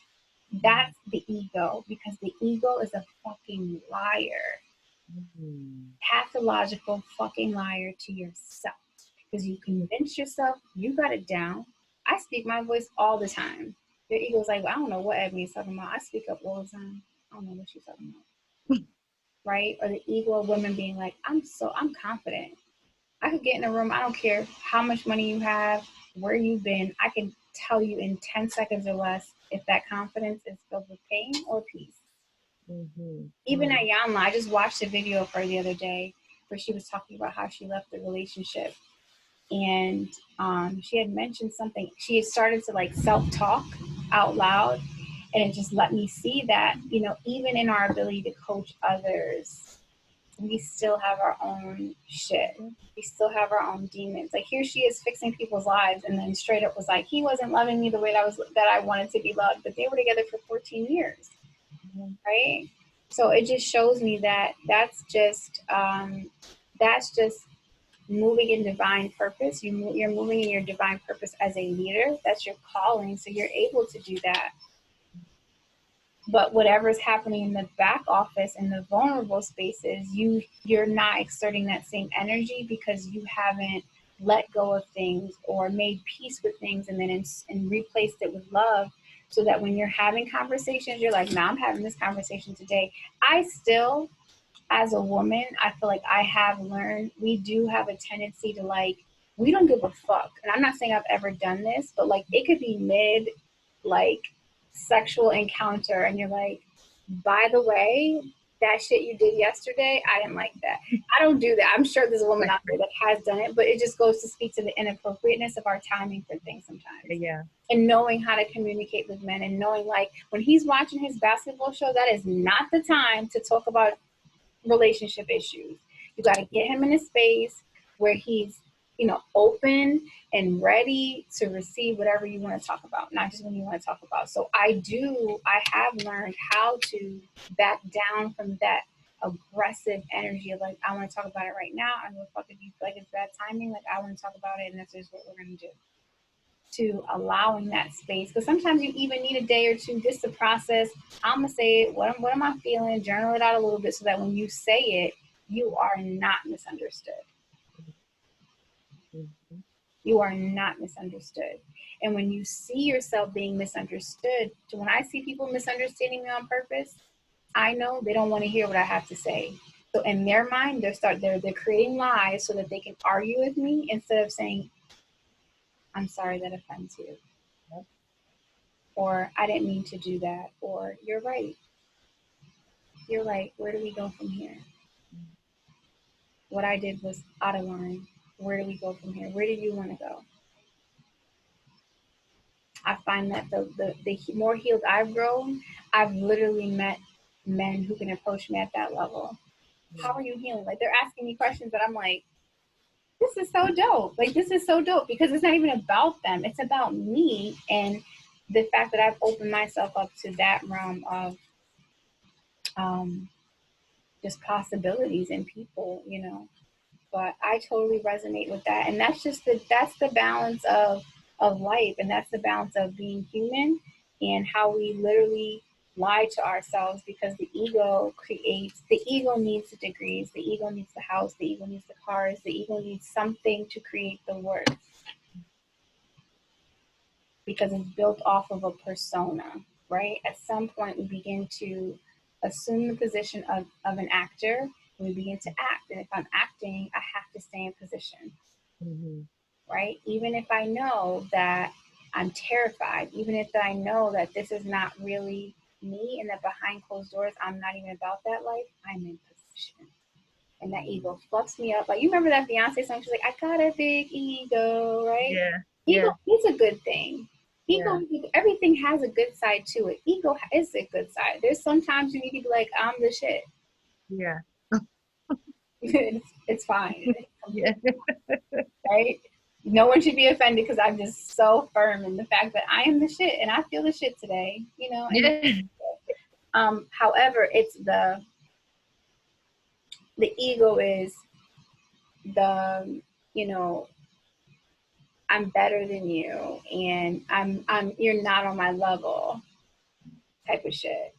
that's the ego, because the ego is a fucking liar, Mm-hmm. pathological fucking liar to yourself, because you convince yourself you got it down. I speak my voice all the time. Your ego's like, well, I don't know what Ebony's talking about. I speak up all the time. I don't know what she's talking about. Right? Or the ego of women being like, I'm confident. I could get in a room. I don't care how much money you have, where you've been. I can tell you in 10 seconds or less if that confidence is filled with pain or peace. Mm-hmm. Even Ayanla, I just watched a video of her the other day where she was talking about how she left the relationship. And she had mentioned something. She had started to like self-talk out loud. And it just let me see that, you know, even in our ability to coach others, we still have our own shit. We still have our own demons. Like here she is fixing people's lives, and then straight up was like, he wasn't loving me the way that I wanted to be loved. But they were together for 14 years, right? So it just shows me that that's just moving in divine purpose. You're moving in your divine purpose as a leader. That's your calling. So you're able to do that. But whatever's happening in the back office, in the vulnerable spaces, you're not exerting that same energy because you haven't let go of things or made peace with things, and then and replaced it with love, so that when you're having conversations, you're like, nah, I'm having this conversation today. I still, as a woman, I feel like I have learned, we do have a tendency to like, we don't give a fuck. And I'm not saying I've ever done this, but like it could be mid like sexual encounter and you're like, by the way, that shit you did yesterday, I didn't like that. I don't do that. I'm sure there's a woman out there that has done it, but it just goes to speak to the inappropriateness of our timing for things sometimes. Yeah. And knowing how to communicate with men, and knowing like when he's watching his basketball show, that is not the time to talk about relationship issues. You got to get him in a space where he's, you know, open and ready to receive whatever you want to talk about, not just when you want to talk about. So I have learned how to back down from that aggressive energy of like, I want to talk about it right now. I don't give a fuck if you feel like it's bad timing. Like, I want to talk about it, and this is what we're going to do. To allowing that space, because sometimes you even need a day or two just to process. I'm gonna say it. What am I feeling? Journal it out a little bit, so that when you say it, you are not misunderstood. Mm-hmm. You are not misunderstood. And when you see yourself being misunderstood, when I see people misunderstanding me on purpose, I know they don't want to hear what I have to say. So in their mind, they're creating lies so that they can argue with me instead of saying, I'm sorry that offends you. Yep. Or I didn't mean to do that. Or you're right. You're right. Where do we go from here? What I did was out of line. Where do we go from here? Where do you want to go? I find that the more healed I've grown, I've literally met men who can approach me at that level. How are you healing? Like, they're asking me questions that I'm like, this is so dope. Like, this is so dope because it's not even about them. It's about me and the fact that I've opened myself up to that realm of um, just possibilities in people, you know. But I totally resonate with that, and that's the balance of life, and that's the balance of being human, and how we literally lie to ourselves because the ego needs the degrees, the ego needs the house, the ego needs the cars, the ego needs something to create the worth because it's built off of a persona, right? At some point, we begin to assume the position of an actor, and we begin to act. And if I'm acting, I have to stay in position, Mm-hmm. right? Even if I know that I'm terrified, even if I know that this is not really me and that behind closed doors, I'm not even about that life, I'm in position. And that ego fluffs me up. Like, you remember that Beyonce song? She's like, I got a big ego, right? Yeah. Ego Yeah. is a good thing. Yeah. Everything has a good side to it. Ego is a good side. There's sometimes you need to be like, I'm the shit. Yeah. It's fine. Yeah. Right? No one should be offended because I'm just so firm in the fact that I am the shit and I feel the shit today, you know. And Yeah. however, it's the ego is the, you know, I'm better than you and I'm you're not on my level type of shit,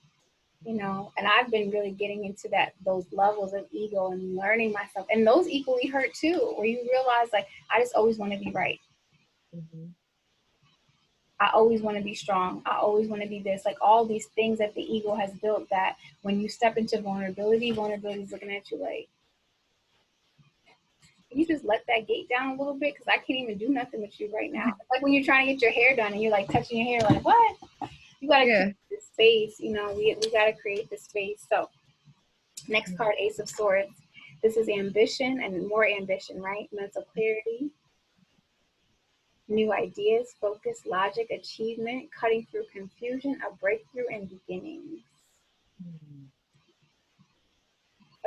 you know. And I've been really getting into those levels of ego and learning myself, and those equally hurt too, where you realize like I just always want to be right. Mm-hmm. I always want to be strong. I always want to be this, like all these things that the ego has built that when you step into vulnerability is looking at you like, can you just let that gate down a little bit? Because I can't even do nothing with you right now. It's like when you're trying to get your hair done and you're like touching your hair, like, what? You got to Yeah. create this space, you know, we got to create this space. So, next card, Ace of Swords. This is ambition and more ambition, right? Mental clarity, new ideas, focus, logic, achievement, cutting through confusion, a breakthrough, and beginnings. Mm-hmm.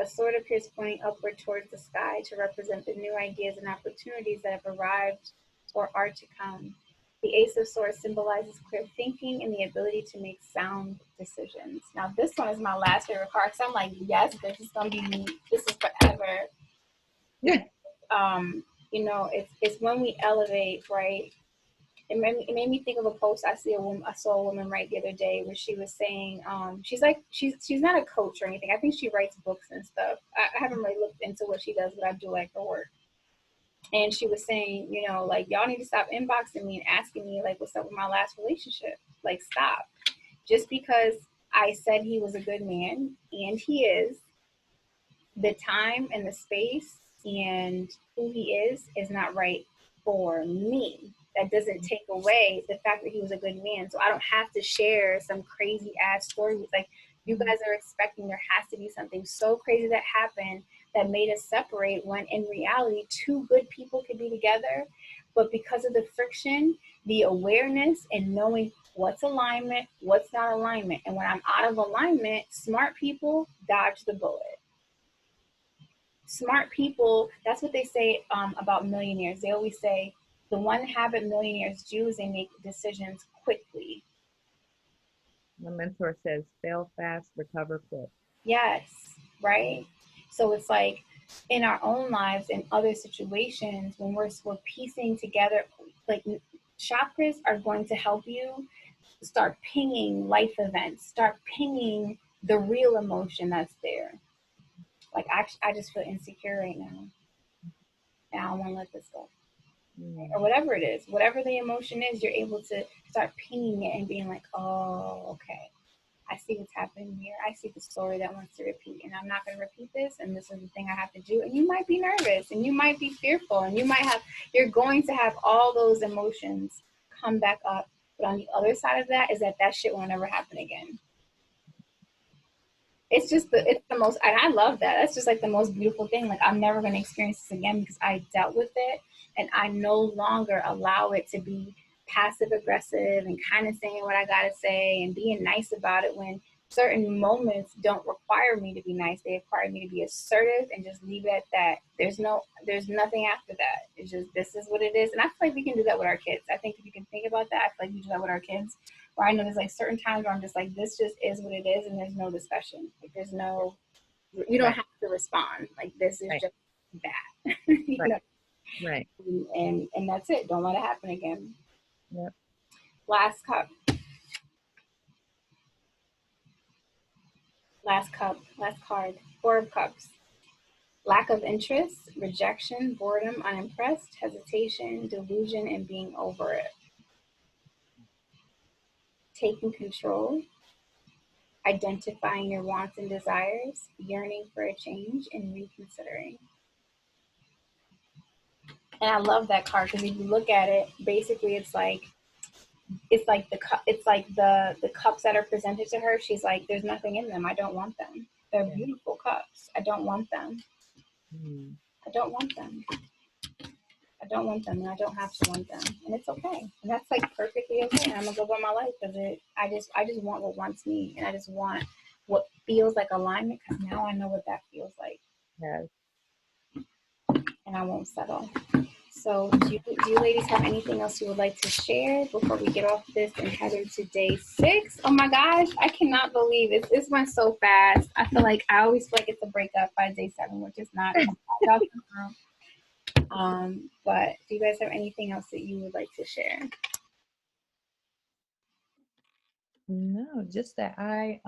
A sword appears pointing upward towards the sky to represent the new ideas and opportunities that have arrived or are to come. The Ace of Swords symbolizes clear thinking and the ability to make sound decisions. Now, this one is my last favorite card. So I'm like, yes, this is forever. Yeah. You know, it's when we elevate, right? It made me think of a post I saw a woman write the other day where she was saying, she's not a coach or anything. I think she writes books and stuff. I haven't really looked into what she does, but I do like her work. And she was saying, you know, like, y'all need to stop inboxing me and asking me like what's up with my last relationship. Like, stop. Just because I said he was a good man, and he is, the time and the space and who he is not right for me. That doesn't take away the fact that he was a good man. So I don't have to share some crazy ass story with, like, you guys are expecting there has to be something so crazy that happened that made us separate, when in reality two good people could be together. But because of the friction, the awareness and knowing what's alignment, what's not alignment, and when I'm out of alignment, smart people dodge the bullet. Smart people, that's what they say about millionaires. They always say the one habit millionaires do is they make decisions quickly. My mentor says, fail fast, recover quick. Yes, right? So it's like in our own lives, in other situations, when we're piecing together, like, chakras are going to help you start pinging life events, start pinging the real emotion that's there. Like, I just feel insecure right now, and I don't want to let this go. Or whatever it is, whatever the emotion is, you're able to start pinging it and being like, oh, okay, I see what's happening here. I see the story that wants to repeat, and I'm not going to repeat this. And this is the thing I have to do. And you might be nervous, and you might be fearful, and you're going to have all those emotions come back up. But on the other side of that is that shit will never happen again. It's the most, and I love that. That's just like the most beautiful thing. Like, I'm never going to experience this again because I dealt with it, and I no longer allow it to be passive aggressive and kind of saying what I got to say and being nice about it when certain moments don't require me to be nice. They require me to be assertive and just leave it at that. There's nothing after that. It's just, this is what it is. And I feel like we can do that with our kids. I think if you can think about that, I feel like we do that with our kids. Where I know there's like certain times where I'm just like, this just is what it is, and there's no discussion. Like, you don't have to respond. Like, this is just that. you know? Right. And that's it. Don't let it happen again. Yep. Last card. 4 of Cups. Lack of interest, rejection, boredom, unimpressed, hesitation, delusion, and being over it. Taking control, identifying your wants and desires, yearning for a change, and reconsidering. And I love that card because if you look at it, basically it's like the cups that are presented to her. She's like, there's nothing in them. I don't want them. They're beautiful cups. I don't want them. I don't want them. I don't want them, and I don't have to want them, and it's okay. And that's like perfectly okay. And I'm gonna go about my life because I just want what wants me, and I just want what feels like alignment because now I know what that feels like. Yes. And I won't settle. So do you ladies have anything else you would like to share before we get off this and head into day 6? Oh my gosh, I cannot believe it. This went so fast. I feel like I always feel like it's a breakup by day 7, which is not. But do you guys have anything else that you would like to share? No, just that I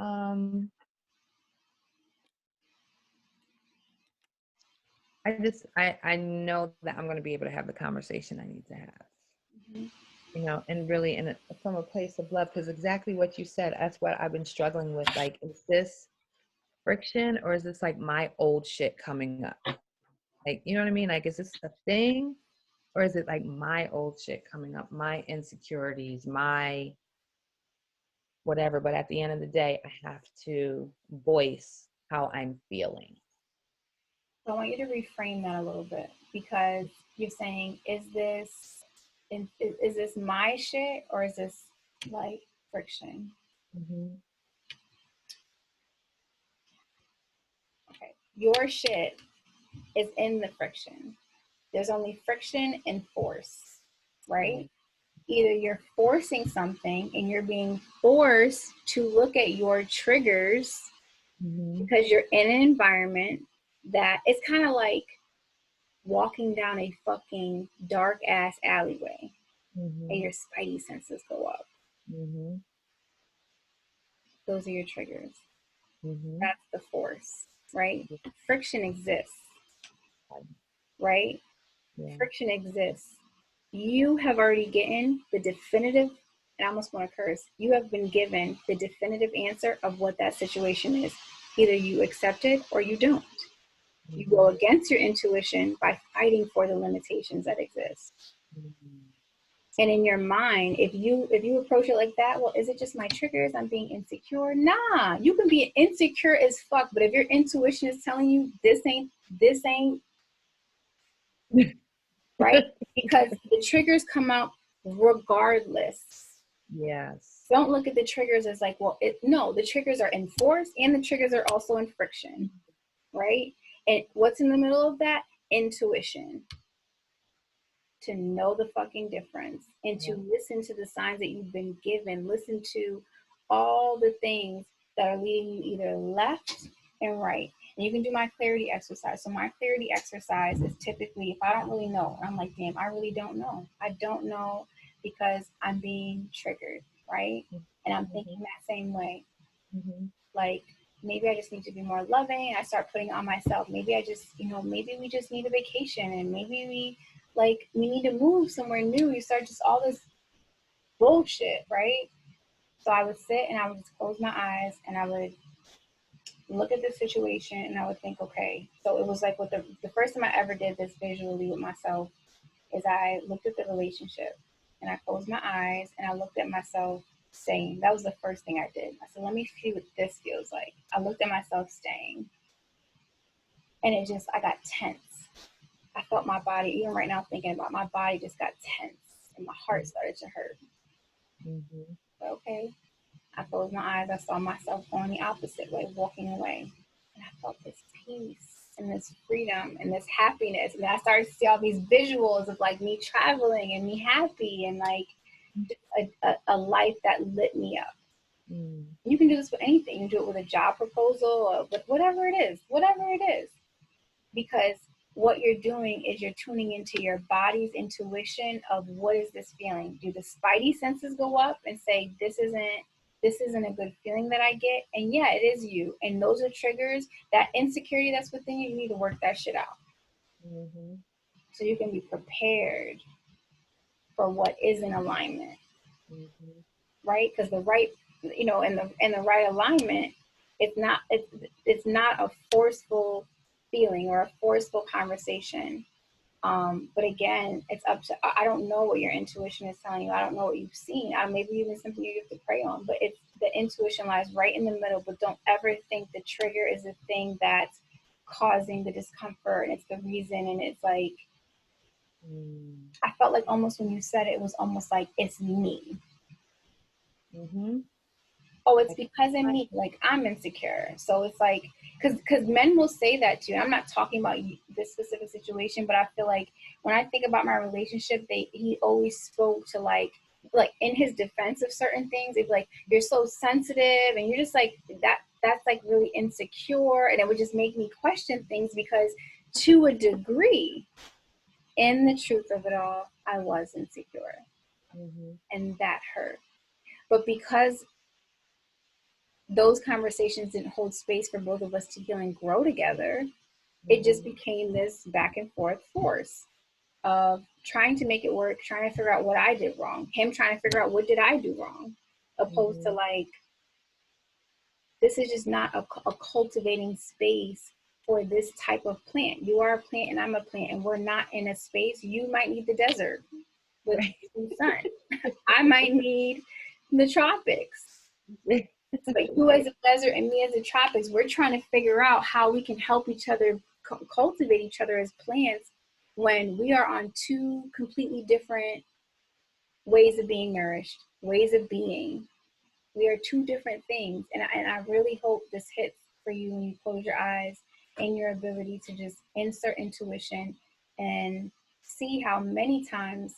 know that I'm going to be able to have the conversation I need to have. Mm-hmm. You know, and really from a place of love, because exactly what you said, that's what I've been struggling with. Like, is this friction or is this like my old shit coming up? Like, you know what I mean? Like, is this a thing or is it like my old shit coming up, my insecurities, my whatever? But at the end of the day, I have to voice how I'm feeling. So I want you to reframe that a little bit because you're saying, is this my shit or is this like friction? Mm-hmm. Okay, your shit is in the friction. There's only friction and force, right? Mm-hmm. Either you're forcing something and you're being forced to look at your triggers because you're in an environment that it's kind of like walking down a fucking dark ass alleyway and your spidey senses go up. Those are your triggers. That's the force, right? Friction exists, right? Yeah. Friction exists. You have already gotten the definitive, and I almost want to curse, you have been given the definitive answer of what that situation is. Either you accept it or you don't. You go against your intuition by fighting for the limitations that exist. And in your mind, if you approach it like that, well, is it just my triggers? I'm being insecure? Nah, you can be insecure as fuck, but if your intuition is telling you this ain't right? Because the triggers come out regardless. Yes. Don't look at the triggers as like, well, no, the triggers are in force and the triggers are also in friction, right? And what's in the middle of that? Intuition. To know the fucking difference and to listen to the signs that you've been given, listen to all the things that are leading you either left and right. And you can do my clarity exercise. So my clarity exercise is typically, if I don't really know, I'm like, damn, I really don't know. I don't know because I'm being triggered, right? And I'm thinking that same way. Like, maybe I just need to be more loving. I start putting on myself. Maybe I just, maybe we just need a vacation and maybe we need to move somewhere new. You start just all this bullshit, right? So I would sit and I would just close my eyes and I would look at the situation and I would think, okay. So it was like with the first time I ever did this visually with myself is I looked at the relationship and I closed my eyes and I looked at myself staying. That was the first thing I did. I said, let me see what this feels like. I looked at myself staying and I got tense. I felt my body, even right now thinking about my body just got tense and my heart started to hurt. Mm-hmm. Okay. I closed my eyes. I saw myself going the opposite way, walking away. And I felt this peace and this freedom and this happiness. And I started to see all these visuals of like me traveling and me happy and like a life that lit me up. Mm. You can do this with anything. You can do it with a job proposal or with whatever it is, because what you're doing is you're tuning into your body's intuition of what is this feeling. Do the spidey senses go up and say this isn't a good feeling that I get? And yeah, it is you. And those are triggers. That insecurity that's within you, you need to work that shit out. Mm-hmm. So you can be prepared for what is in alignment. Mm-hmm. Right? Because the right, in the right alignment, it's not a forceful feeling or a forceful conversation. But again, it's up to, I don't know what your intuition is telling you. I don't know what you've seen. Maybe even something you have to pray on, but it's the intuition lies right in the middle. But don't ever think the trigger is the thing that's causing the discomfort. And it's the reason. And it's like, I felt like almost when you said it, it was almost like it's me. Mm-hmm. Oh, it's because of me. Like I'm insecure. So it's like, because men will say that too. I'm not talking about this specific situation, but I feel like when I think about my relationship, he always spoke to like in his defense of certain things. They'd be like, "You're so sensitive," and you're just like that. That's like really insecure, and it would just make me question things because, to a degree, in the truth of it all, I was insecure, and that hurt. But because those conversations didn't hold space for both of us to heal and grow together, it just became this back and force of trying to make it work, trying to figure out what I did wrong, him trying to figure out what did I do wrong, opposed to like, this is just not a cultivating space for this type of plant. You are a plant and I'm a plant, and we're not in a space. You might need the desert with sun. I might need the tropics. But you as a desert and me as a tropics, we're trying to figure out how we can help each other cultivate each other as plants when we are on two completely different ways of being nourished, ways of being. We are two different things. And I really hope this hits for you when you close your eyes and your ability to just insert intuition and see how many times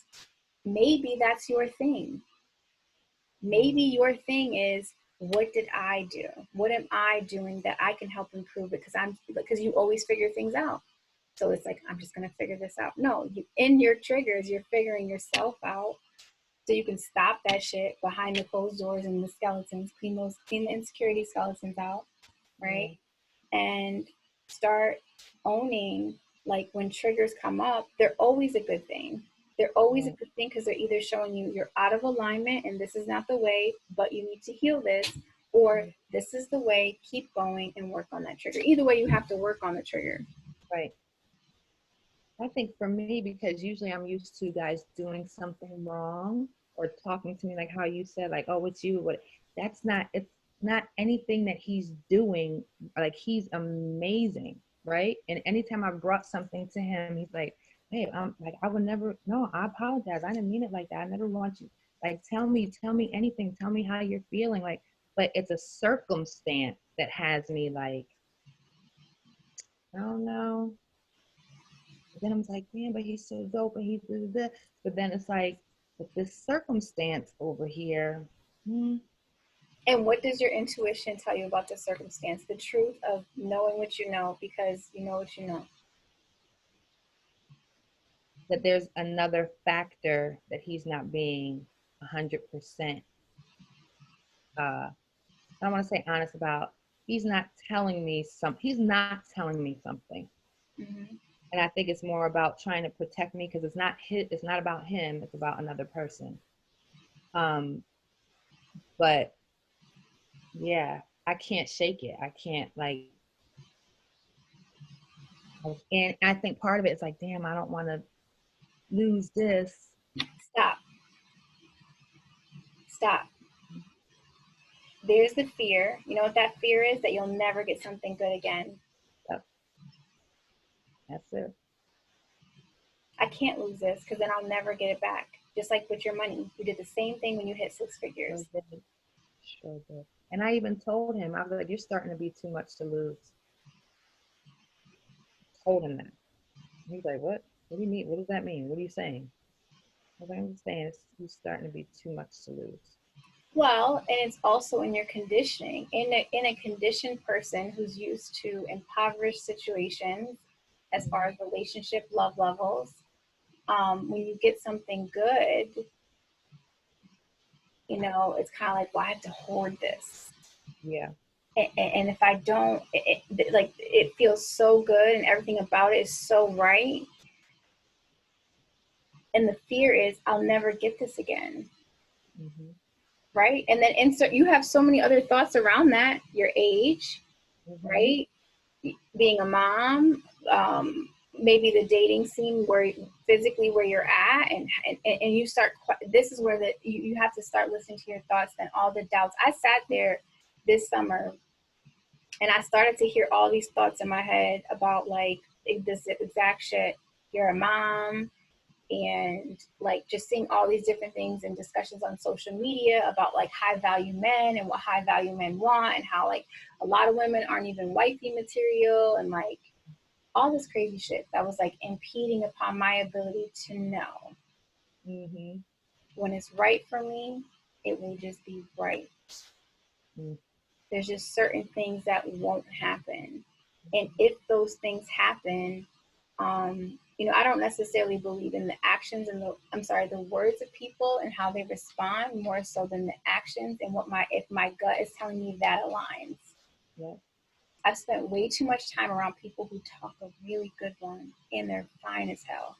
maybe that's your thing. Maybe your thing is, what did I do? What am I doing that I can help improve it? Because you always figure things out. So it's like, I'm just going to figure this out. No, in your triggers, you're figuring yourself out so you can stop that shit behind the closed doors and the skeletons, clean the insecurity skeletons out, right? Yeah. And start owning, like when triggers come up, they're always a good thing. They're always a good thing because they're either showing you you're out of alignment and this is not the way, but you need to heal this, or this is the way, keep going and work on that trigger. Either way, you have to work on the trigger. Right. I think for me, because usually I'm used to guys doing something wrong or talking to me like how you said, like, oh, it's you. What? It's not anything that he's doing. Like, he's amazing, right? And anytime I brought something to him, he's like, hey, I'm like, I would never, no, I apologize. I didn't mean it like that. I never want you. Like, tell me anything. Tell me how you're feeling. Like, but it's a circumstance that has me like, I don't know. Then I'm like, man, but he's so dope and he's da. But then it's like, with this circumstance over here. And what does your intuition tell you about the circumstance? The truth of knowing what you know, because you know what you know. That there's another factor that he's not being 100%. I don't want to say honest about. He's not telling me something. Mm-hmm. And I think it's more about trying to protect me because it's not about him. It's about another person. But yeah, I can't shake it. I can't and I think part of it is like, damn, I don't want to lose this. Stop. Stop. There's the fear. You know what that fear is? That you'll never get something good again. Yep. That's it. I can't lose this because then I'll never get it back. Just like with your money. You did the same thing when you hit 6 figures. Sure did. Sure did. And I even told him, I was like, you're starting to be too much to lose. Told him that. He's like, what? What do you mean? What does that mean? What are you saying? I was like, I'm saying you're starting to be too much to lose. Well, and it's also in your conditioning. In a conditioned person who's used to impoverished situations, as far as relationship love levels, when you get something good, you know, it's kind of like, well, I have to hoard this. Yeah. And if I don't, like, it feels so good and everything about it is so right. And the fear is, I'll never get this again. Mm-hmm. Right? And then insert, you have so many other thoughts around that, your age, right? Being a mom, maybe the dating scene where physically where you're at, and you start, this is where you have to start listening to your thoughts and all the doubts. I sat there this summer and I started to hear all these thoughts in my head about like this exact shit. You're a mom, and like just seeing all these different things and discussions on social media about like high value men and what high value men want, and how like a lot of women aren't even wifey material, and like all this crazy shit that was like impeding upon my ability to know when it's right for me, it will just be right. There's just certain things that won't happen, and if those things happen, you know, I don't necessarily believe in the actions and the words of people and how they respond, more so than the actions and if my gut is telling me that aligns. Yeah. I've spent way too much time around people who talk a really good one and they're fine as hell.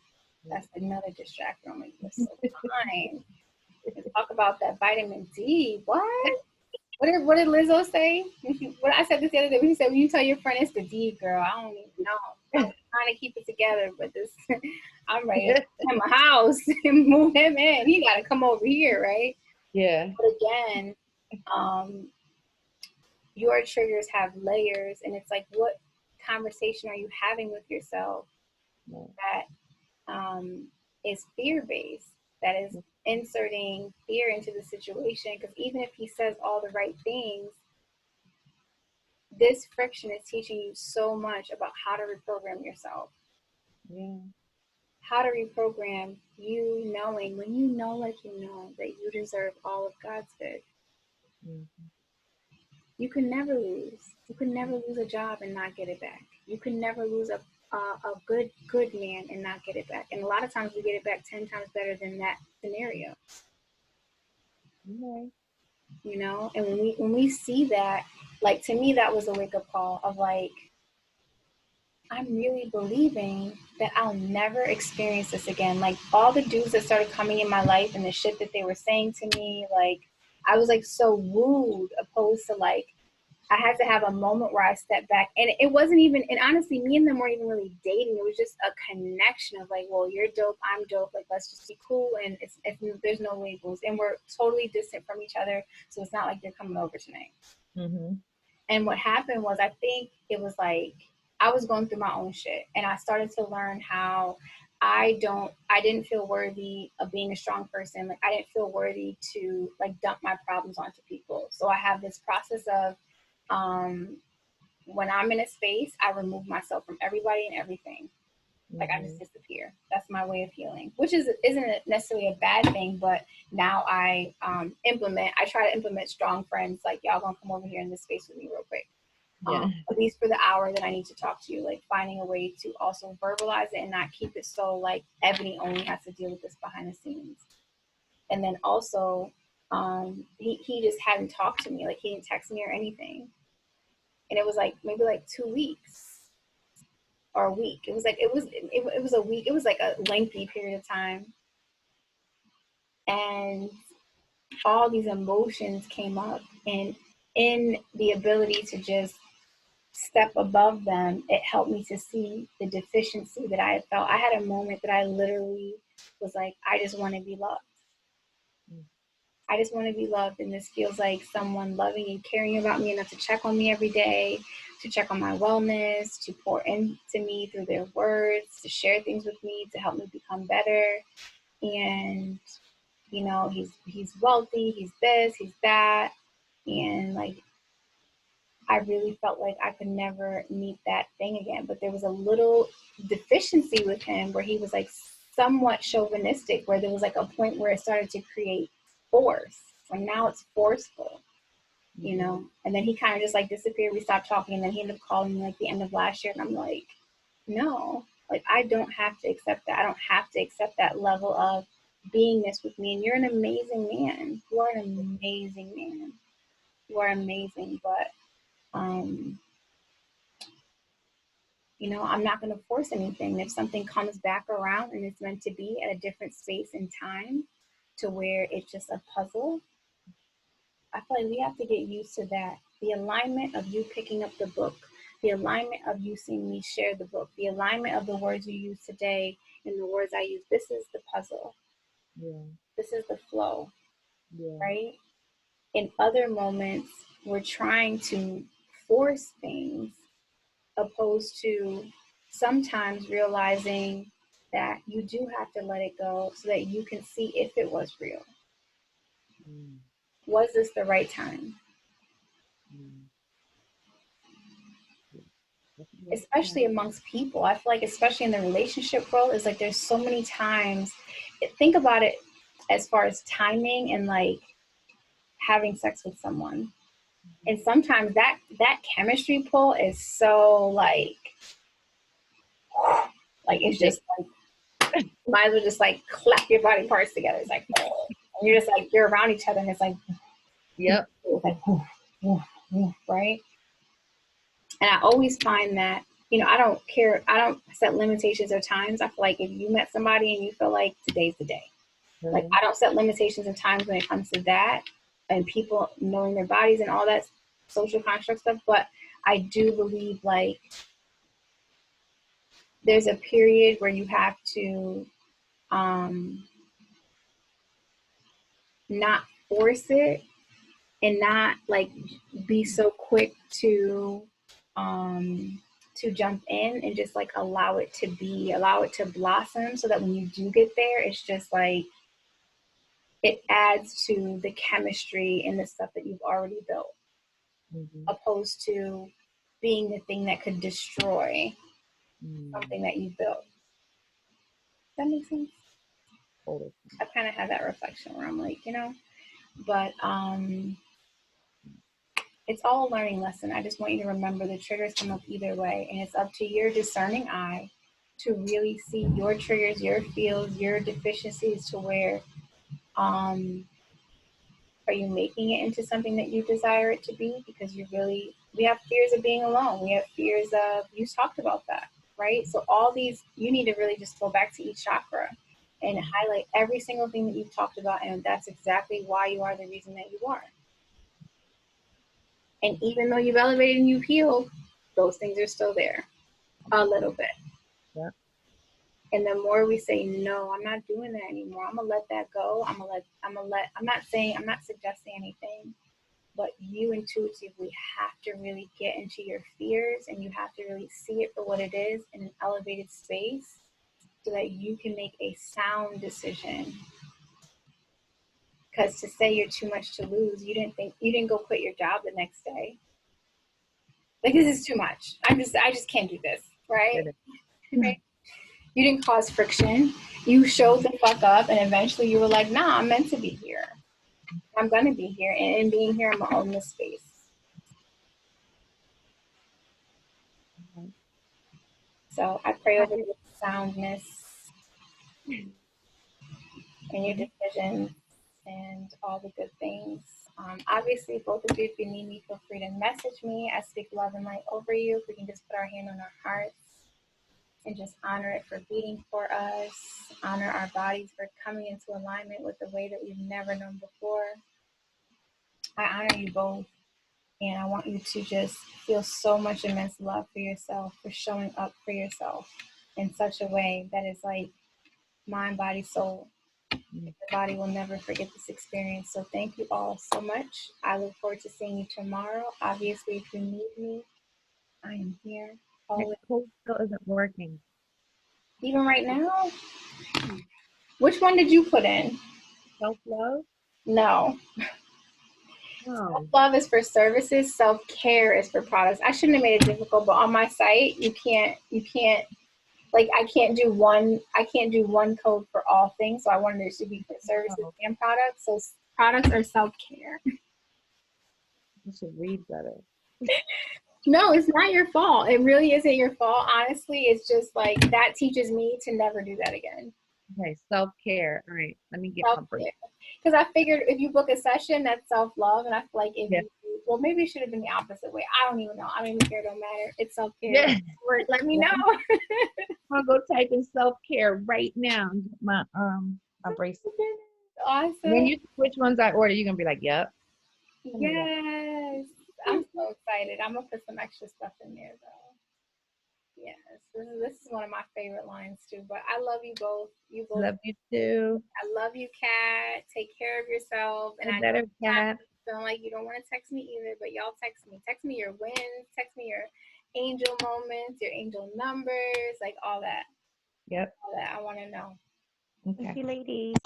That's another distraction. I'm like, you're so fine. And talk about that vitamin D. What? What did Lizzo say? What I said this the other day, when you tell your friend it's the D, girl, I don't even know. I'm trying to keep it together, but this, I'm ready to put him a house and move him in. He got to come over here, right? Yeah. But again, your triggers have layers, and it's like, what conversation are you having with yourself that is fear-based, that is inserting fear into the situation? Because even if he says all the right things, this friction is teaching you so much about how to reprogram yourself. Yeah. How to reprogram you knowing, when you know, like, you know, that you deserve all of God's good. You can never lose. You can never lose a job and not get it back. You can never lose a good man and not get it back. And a lot of times we get it back 10 times better than that scenario. You know, and when we see that, like, to me, that was a wake up call of like, I'm really believing that I'll never experience this again. Like, all the dudes that started coming in my life and the shit that they were saying to me, like, I was like so wooed, opposed to like, I had to have a moment where I stepped back. And it wasn't even, and honestly, me and them weren't even really dating. It was just a connection of like, well, you're dope, I'm dope. Like, let's just be cool. And there's no labels. And we're totally distant from each other. So it's not like you're coming over tonight. And what happened was, I think it was like, I was going through my own shit. And I started to learn how I didn't feel worthy of being a strong person. Like, I didn't feel worthy to like dump my problems onto people. So I have this process of, when I'm in a space, I remove myself from everybody and everything. Like, I just disappear. That's my way of healing, which isn't necessarily a bad thing. But now I try to implement strong friends. Like, y'all gonna come over here in this space with me real quick. At least for the hour that I need to talk to you, like finding a way to also verbalize it and not keep it so like Ebony only has to deal with this behind the scenes. And then also, he just hadn't talked to me. Like, he didn't text me or anything. And it was like maybe like 2 weeks or a week. It was like it was a week. It was like a lengthy period of time. And all these emotions came up, and in the ability to just step above them, it helped me to see the deficiency that I had felt. I had a moment that I literally was like, I just want to be loved. I just want to be loved, and this feels like someone loving and caring about me enough to check on me every day, to check on my wellness, to pour into me through their words, to share things with me, to help me become better. And you know, he's wealthy, he's this, he's that, and like I really felt like I could never meet that thing again. But there was a little deficiency with him where he was like somewhat chauvinistic, where there was like a point where it started to create force. And now it's forceful, you know? And then he kind of just like disappeared. We stopped talking. And then he ended up calling me like the end of last year. And I'm like, no, like I don't have to accept that. I don't have to accept that level of beingness with me. And you're an amazing man. You are an amazing man. You are amazing. But, you know, I'm not going to force anything. If something comes back around and it's meant to be at a different space and time to where it's just a puzzle, I feel like we have to get used to that. The alignment of you picking up the book, the alignment of you seeing me share the book, the alignment of the words you use today and the words I use. This is the puzzle. Yeah. This is the flow, Yeah. right? In other moments, we're trying to force things opposed to sometimes realizing that you do have to let it go so that you can see if it was real. Was this the right time? Especially amongst people. I feel like, especially in the relationship world, is like there's so many times. Think about it as far as timing and like having sex with someone. And sometimes that chemistry pull is so like it's just like might as well just like clap your body parts together. It's like and you're just like you're around each other and it's like yep. It's like right. And I always find that, you know, I don't care. I don't set limitations or times. I feel like if you met somebody and you feel like today's the day, like I don't set limitations and times when it comes to that and people knowing their bodies and all that social construct stuff. But I do believe like there's a period where you have to not force it and not like be so quick to jump in and just like allow it to be, allow it to blossom so that when you do get there, it's just like it adds to the chemistry and the stuff that you've already built, opposed to being the thing that could destroy something that you've built. Does that make sense? I kind of have that reflection where I'm like, you know, but it's all a learning lesson. I just want you to remember the triggers come up either way, and it's up to your discerning eye to really see your triggers, your feels, your deficiencies to where are you making it into something that you desire it to be? Because we have fears of being alone. We have fears of, you talked about that, right? So all these, you need to really just go back to each chakra and highlight every single thing that you've talked about. And that's exactly why you are the reason that you are. And even though you've elevated and you've healed, those things are still there a little bit. Yeah. And the more we say, no, I'm not doing that anymore. I'm going to let that go. I'm not suggesting anything, but you intuitively have to really get into your fears and you have to really see it for what it is in an elevated space so that you can make a sound decision. Because to say you're too much to lose, you didn't go quit your job the next day. Like, this is too much. I just can't do this, right? Right? You didn't cause friction. You showed the fuck up, and eventually you were like, nah, I'm meant to be here. I'm going to be here. And in being here, I'm going to own this space. So I pray over your soundness and your decisions and all the good things. Obviously, both of you, if you need me, feel free to message me. I speak love and light over you. If we can just put our hand on our hearts. and just honor it for beating for us, honor our bodies for coming into alignment with the way that we've never known before. I honor you both, and I want you to just feel so much immense love for yourself, for showing up for yourself in such a way that is like mind, body, soul. Your body will never forget this experience. So thank you all so much. I look forward to seeing you tomorrow. Obviously, if you need me, I am here Your always. code still isn't working. Even right now? Which one did you put in? Self-love? No. No. Self-love is for services. Self-care is for products. I shouldn't have made it difficult, but on my site, you can't, like, I can't do one code for all things. So I wanted it to be for services and products. So products are self-care. You should read better. No, it's not your fault. It really isn't your fault. Honestly, it's just like that teaches me to never do that again. Okay, self-care. All right, let me get comfortable. Because I figured if you book a session, that's self-love. And I feel like if you, well, maybe it should have been the opposite way. I don't even know. I don't even care. It don't matter. It's self-care. Yeah. Let me know. I'm gonna go type in self-care right now. My bracelet. Awesome. When you which ones I order, you're gonna be like, yep. Yes. I'm so excited. I'm gonna put some extra stuff in there though. Yes, this is one of my favorite lines too. But I love you both. You both. Love you too. I love you, Kat. Take care of yourself. And I better, Kat. Feeling like you don't want to text me either, but y'all text me. Text me your wins. Text me your angel moments, your angel numbers, like all that. Yep. All that. I want to know. Okay. Thank you, ladies.